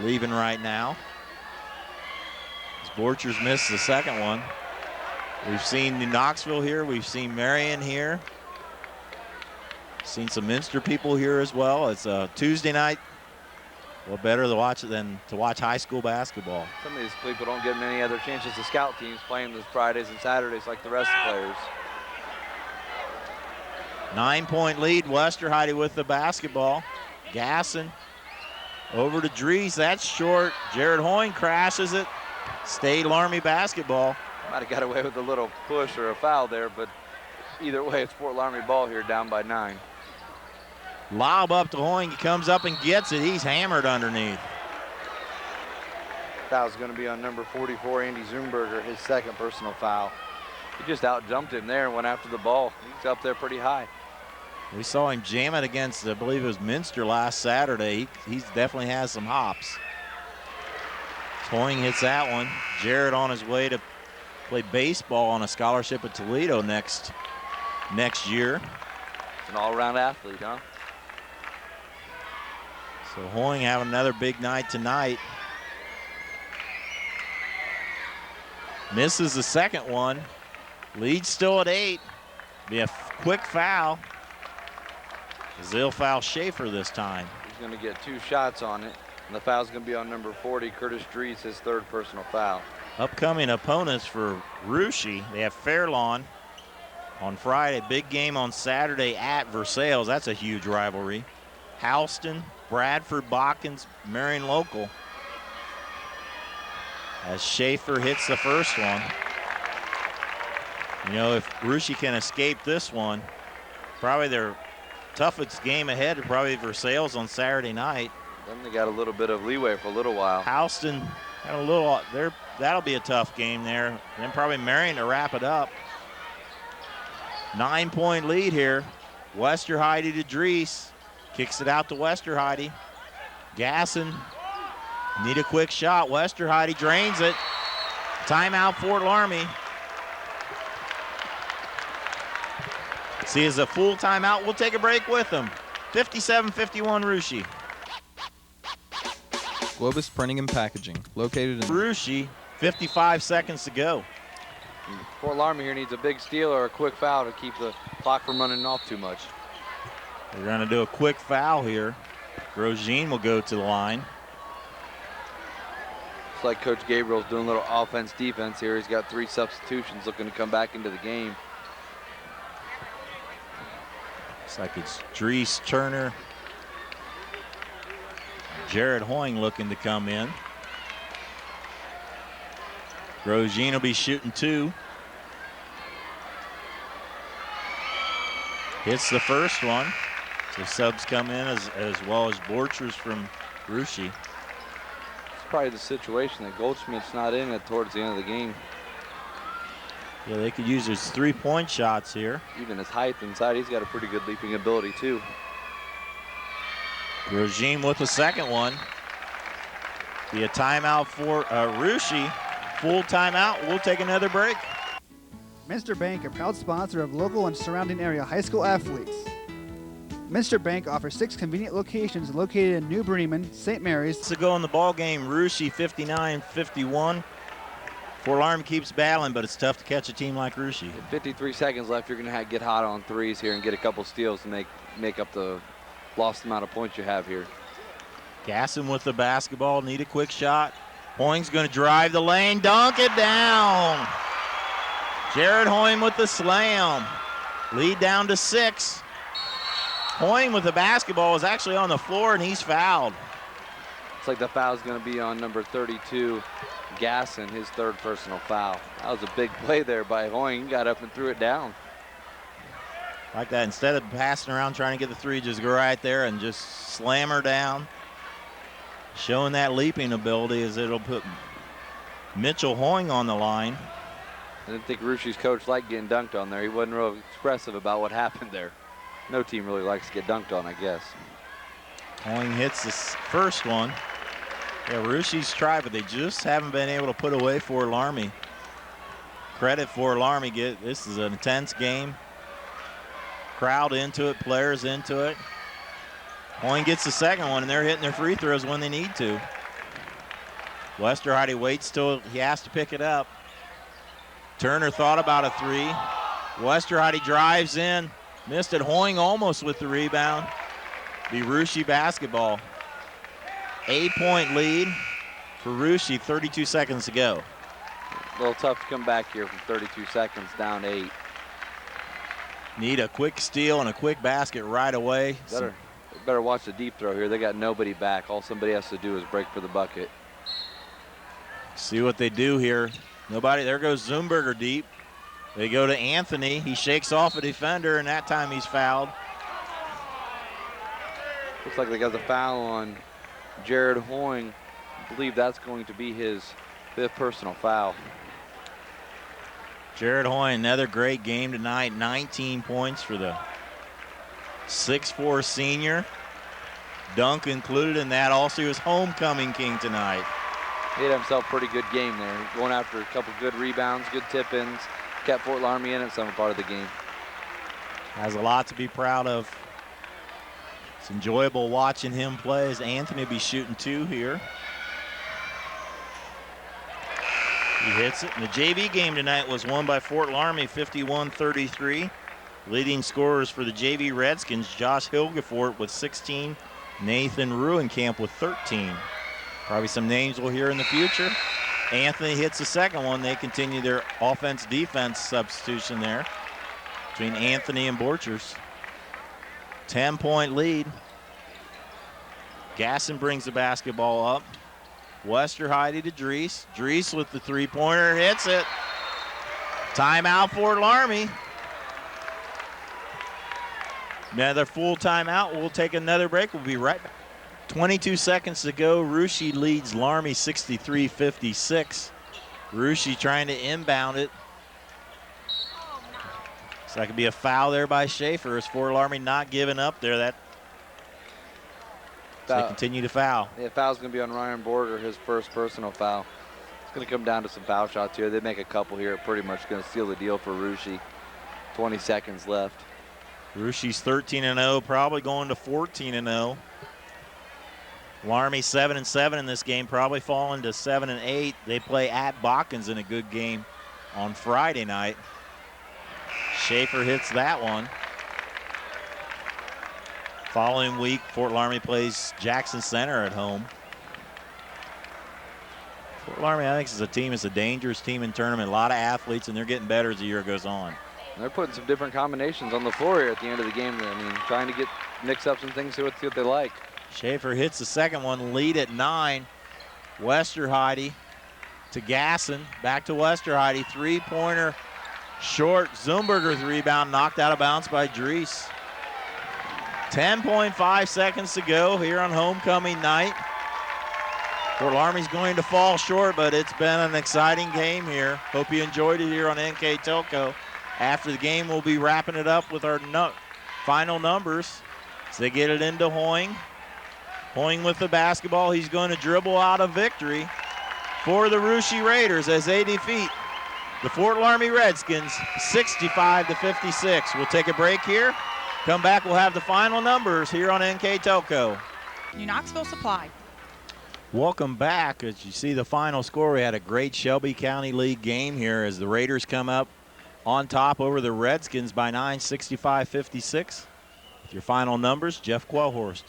leaving right now. As Borchers missed the second one. We've seen New Knoxville here. We've seen Marion here. Seen some Minster people here as well. It's a Tuesday night. Well, better to watch it than to watch high school basketball. Some of these people don't get many other chances to scout teams playing this Fridays and Saturdays like the rest of the players. 9-point lead. Westerheide with the basketball. Gasson over to Dries. That's short. Jared Hoying crashes it. Stayed Loramie basketball. Might have got away with a little push or a foul there, but either way, it's Fort Loramie ball here, down by 9. Lob up to Hoying. He comes up and gets it. He's hammered underneath. Foul's going to be on number 44, Andy Zumberger, his second personal foul. He just out-jumped him there and went after the ball. He's up there pretty high. We saw him jam it against, I believe it was Minster last Saturday. He definitely has some hops. Hoying hits that one. Jared on his way to play baseball on a scholarship at Toledo next year. An all-around athlete, huh? So Hoying having another big night tonight. Misses the second one. Lead still at 8. Be a quick foul. They'll foul Schaefer this time. He's going to get 2 shots on it. And the foul's going to be on number 40, Curtis Dries, his third personal foul. Upcoming opponents for Russia, they have Fairlawn on Friday. Big game on Saturday at Versailles. That's a huge rivalry. Houston, Bradford, Botkins, Marion local. As Schaefer hits the first one. You know, if Russia can escape this one, probably their toughest game ahead is probably Versailles on Saturday night. Then they got a little bit of leeway for a little while. Houston had a little there. That'll be a tough game there. Then probably Marion to wrap it up. 9-point lead here. Westerheide to Dries. Kicks it out to Westerheide. Gasson. Need a quick shot. Westerheide drains it. Timeout Fort Loramie. See, it's a full timeout. We'll take a break with them. 57-51 Russia. Globus Printing and Packaging, located in Russia, 55 seconds to go. Fort Loramie here needs a big steal or a quick foul to keep the clock from running off too much. They're going to do a quick foul here. Grosjean will go to the line. It's like Coach Gabriel's doing a little offense-defense here. He's got 3 substitutions looking to come back into the game. Looks like it's Dries, Turner, Jared Hoying looking to come in. Grosjean will be shooting 2. Hits the first one. So subs come in as well as Borchers from Russia. It's probably the situation that Goldschmidt's not in it towards the end of the game. Yeah, they could use his 3-point shots here. Even his height inside, he's got a pretty good leaping ability too. Grosjean with the second one. Be a timeout for Russia. Full timeout. We'll take another break. Minster Bank, a proud sponsor of local and surrounding area high school athletes. Minster Bank offers 6 convenient locations located in New Bremen, St. Mary's. To go in the ball game, Russia 59-51. Fort Loramie keeps battling, but it's tough to catch a team like Russia. 53 seconds left. You're going to get hot on threes here and get a couple steals to make up the lost amount of points you have here. Gasson with the basketball, need a quick shot. Hoying's going to drive the lane, dunk it down. Jared Hoying with the slam. Lead down to 6. Hoying with the basketball is actually on the floor, and he's fouled. Looks like the foul's going to be on number 32, Gasson, his third personal foul. That was a big play there by Hoying. He got up and threw it down. Like that, instead of passing around trying to get the three, just go right there and just slam her down. Showing that leaping ability as it'll put Mitchell Hoying on the line. I didn't think Rucci's coach liked getting dunked on there. He wasn't real expressive about what happened there. No team really likes to get dunked on, I guess. Hoying hits this first one. Yeah, Rucci's tried, but they just haven't been able to put away Fort Loramie. Credit for Loramie. This is an intense game. Crowd into it, players into it. Hoying gets the second one, and they're hitting their free throws when they need to. Westerheide waits till he has to pick it up. Turner thought about a three. Westerheide drives in, missed it. Hoying almost with the rebound. Be Rucci basketball. 8-point lead for Rucci, 32 seconds to go. A little tough to come back here from 32 seconds down 8. Need a quick steal and a quick basket right away. Better watch the deep throw here. They got nobody back. All somebody has to do is break for the bucket. See what they do here. Nobody. There goes Zumberger deep. They go to Anthony. He shakes off a defender, and that time he's fouled. Looks like they got the foul on Jared Hoying. I believe that's going to be his 5th personal foul. Jared Hoying, another great game tonight. 19 points for the 6'4" senior. Dunk included in that. Also, he was homecoming king tonight. He had himself a pretty good game there. Going after a couple good rebounds, good tip-ins. Kept Fort Loramie in it some part of the game. Has a lot to be proud of. It's enjoyable watching him play as Anthony will be shooting 2 here. He hits it. And the JV game tonight was won by Fort Loramie 51-33. Leading scorers for the JV Redskins, Josh Hilgefort with 16, Nathan Ruenkamp with 13. Probably some names we'll hear in the future. Anthony hits the second one. They continue their offense-defense substitution there between Anthony and Borchers. 10-point lead. Gasson brings the basketball up. Westerheide to Dries. Dries with the three-pointer, hits it. Timeout for Loramie. Another full timeout. We'll take another break. We'll be right back. 22 seconds to go. Rucci leads Loramie 63-56. Rucci trying to inbound it. So that could be a foul there by Schaefer. As Fort Loramie not giving up there. So they continue to foul. Yeah, foul's going to be on Ryan Borger, his first personal foul. It's going to come down to some foul shots here. They make a couple here. Pretty much going to seal the deal for Rucci. 20 seconds left. Rucci's 13-0, probably going to 14-0. Loramie 7-7 in this game, probably falling to 7-8. They play at Botkins in a good game on Friday night. Schaefer hits that one. Following week, Fort Loramie plays Jackson Center at home. Fort Loramie, I think, is a team. It's a dangerous team in tournament. A lot of athletes, and they're getting better as the year goes on. They're putting some different combinations on the floor here at the end of the game. I mean, trying to mix up some things, see what they like. Schaefer hits the second one, lead at 9. Westerheide to Gasson, back to Westerheide. Three-pointer short. Zumberger's rebound knocked out of bounds by Dries. 10.5 seconds to go here on homecoming night. Fort Loramie's going to fall short, but it's been an exciting game here. Hope you enjoyed it here on NK Telco. After the game, we'll be wrapping it up with our final numbers. So they get it into Hoying. Hoying with the basketball. He's going to dribble out a victory for the Rucci Raiders as they defeat the Fort Loramie Redskins 65-56. We'll take a break here. Come back, we'll have the final numbers here on NK Telco. New Knoxville Supply. Welcome back. As you see the final score, we had a great Shelby County League game here as the Raiders come up on top over the Redskins by 9, 65-56. With your final numbers, Jeff Quellhorst.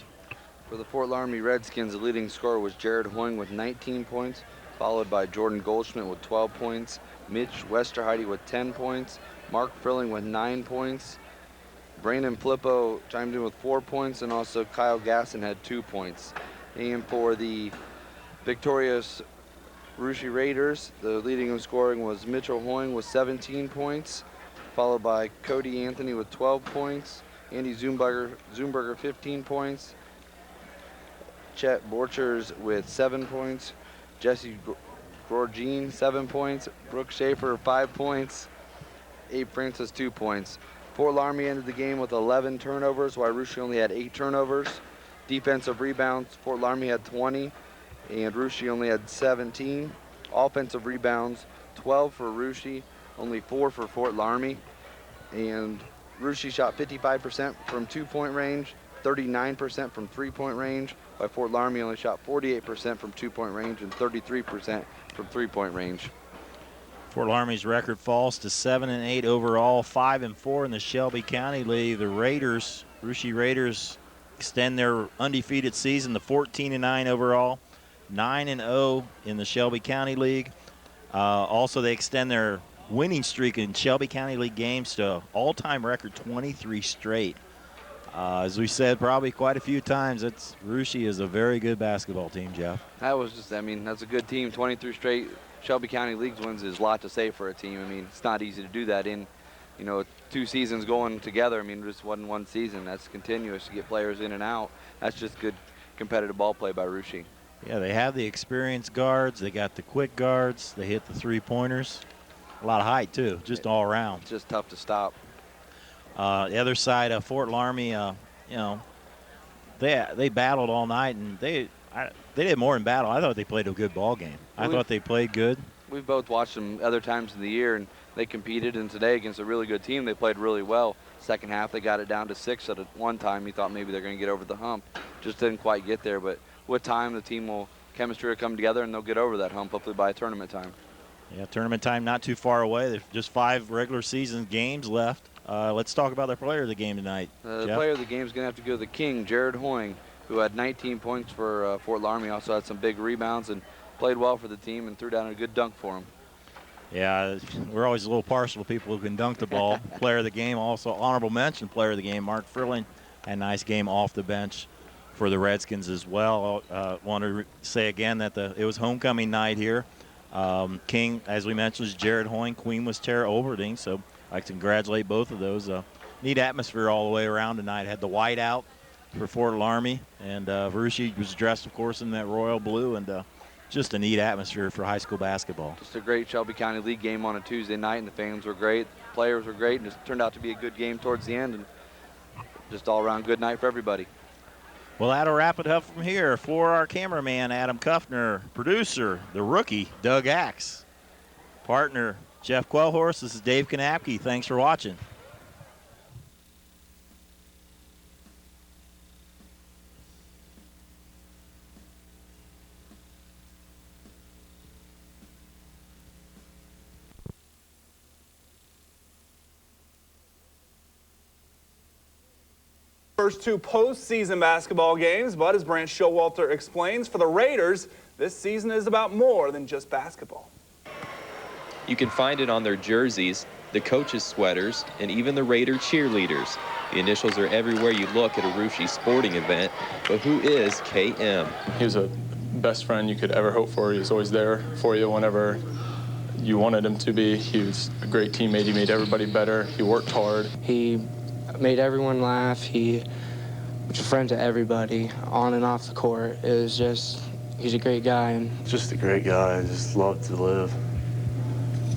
For the Fort Loramie Redskins, the leading scorer was Jared Hoying with 19 points, followed by Jordan Goldschmidt with 12 points, Mitch Westerheide with 10 points, Mark Frilling with 9 points, Brandon Flippo chimed in with 4 points, and also Kyle Gasson had 2 points. And for the victorious Russia Raiders, the leading in scoring was Mitchell Hoying with 17 points, followed by Cody Anthony with 12 points, Andy Zoomberger 15 points, Chet Borchers with 7 points, Jesse Gorgine 7 points, Brooke Schaefer 5 points, Abe Francis 2 points. Fort Loramie ended the game with 11 turnovers, while Russia only had 8 turnovers. Defensive rebounds, Fort Loramie had 20, and Russia only had 17. Offensive rebounds, 12 for Russia, only 4 for Fort Loramie. And Russia shot 55% from 2-point range, 39% from 3-point range, while Fort Loramie only shot 48% from 2-point range and 33% from 3-point range. Fort Loramie's record falls to 7-8 overall, 5-4 in the Shelby County League. The Raiders, Russia Raiders, extend their undefeated season to 14-9 overall, 9-0 in the Shelby County League. Also, they extend their winning streak in Shelby County League games to all-time record 23 straight. As we said probably quite a few times, Russia is a very good basketball team, Jeff. That was just, I mean, that's a good team. 23 straight Shelby County Leagues wins is a lot to say for a team. I mean, it's not easy to do that in, 2 seasons going together. I mean, just wasn't one season. That's continuous to get players in and out. That's just good competitive ball play by Russia. Yeah, they have the experienced guards. They got the quick guards. They hit the three-pointers. A lot of height, too, just all around. It's just tough to stop. The other side of Fort Loramie, they battled all night, and they did more than battle. I thought they played a good ball game. I thought they played good. We've both watched them other times in the year, and they competed, and today against a really good team, they played really well. Second half, they got it down to 6 at one time. You thought maybe they're going to get over the hump. Just didn't quite get there, but with time, the team chemistry will come together, and they'll get over that hump, hopefully by tournament time. Yeah, tournament time not too far away. There's just 5 regular season games left. Let's talk about the player of the game tonight. The player of the game is going to have to go to the King, Jared Hoying, who had 19 points for Fort Loramie. Also had some big rebounds and played well for the team and threw down a good dunk for him. Yeah, we're always a little partial to people who can dunk the ball. Player of the game, also honorable mention player of the game, Mark Frilling, had a nice game off the bench for the Redskins as well. Want to say again that it was homecoming night here. King, as we mentioned, was Jared Hoying. Queen was Tara Overding, so I congratulate both of those. Neat atmosphere all the way around tonight. Had the white out for Fort Loramie, and Russia was dressed, of course, in that royal blue, and just a neat atmosphere for high school basketball. Just a great Shelby County League game on a Tuesday night, and the fans were great. The players were great, and it turned out to be a good game towards the end, and just all around good night for everybody. Well, that'll wrap it up from here. For our cameraman, Adam Kuffner, producer, the rookie, Doug Axe, partner, Jeff Quellhorse, this is Dave Kanapke. Thanks for watching. First 2 postseason basketball games, but as Branch Showalter explains, for the Raiders, this season is about more than just basketball. You can find it on their jerseys, the coaches' sweaters, and even the Raider cheerleaders. The initials are everywhere you look at a Russia sporting event, but who is KM? He was a best friend you could ever hope for. He was always there for you whenever you wanted him to be. He was a great teammate. He made everybody better. He worked hard. He made everyone laugh. He was a friend to everybody on and off the court. It was just, he's a great guy. And just a great guy. I just loved to live.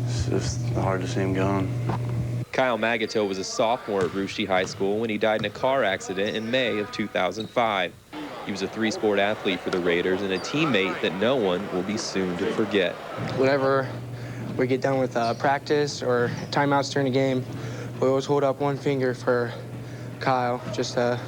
It's just hard to see him gone. Kyle Magato was a sophomore at Russia High School when he died in a car accident in May of 2005. He was a 3-sport athlete for the Raiders and a teammate that no one will be soon to forget. Whenever we get done with practice or timeouts during a game, we always hold up one finger for Kyle, just to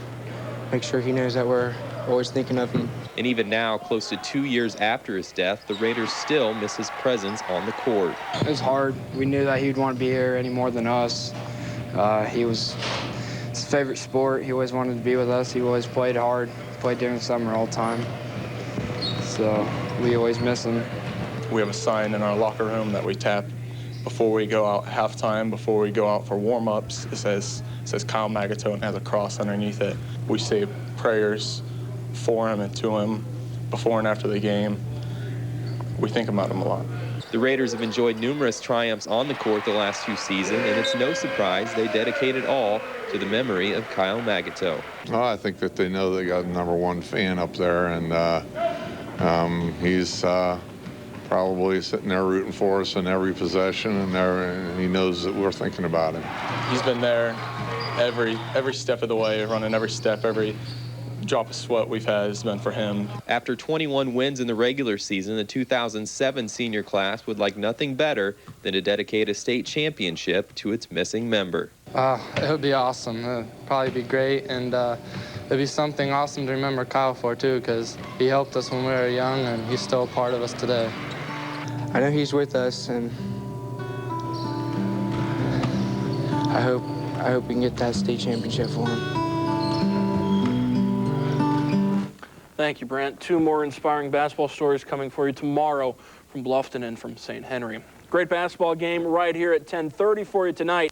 make sure he knows that we're always thinking of him. And even now, close to 2 years after his death, the Raiders still miss his presence on the court. It was hard. We knew that he would want to be here any more than us. He was his favorite sport. He always wanted to be with us. He always played hard, played during the summer all the time. So we always miss him. We have a sign in our locker room that we tap before we go out halftime, before we go out for warm-ups, it says Kyle Magato and has a cross underneath it. We say prayers for him and to him before and after the game. We think about him a lot. The Raiders have enjoyed numerous triumphs on the court the last few seasons, and it's no surprise they dedicate it all to the memory of Kyle Magato. Well, I think that they know they got a #1 fan up there, and he's probably sitting there rooting for us in every possession, and he knows that we're thinking about him. He's been there every step of the way, running every step, every drop of sweat we've had has been for him. After 21 wins in the regular season, the 2007 senior class would like nothing better than to dedicate a state championship to its missing member. It would be awesome. It would probably be great, and it'd be something awesome to remember Kyle for, too, because he helped us when we were young, and he's still a part of us today. I know he's with us, and I hope we can get that state championship for him. Thank you, Brant. 2 more inspiring basketball stories coming for you tomorrow from Bluffton and from St. Henry. Great basketball game right here at 10:30 for you tonight.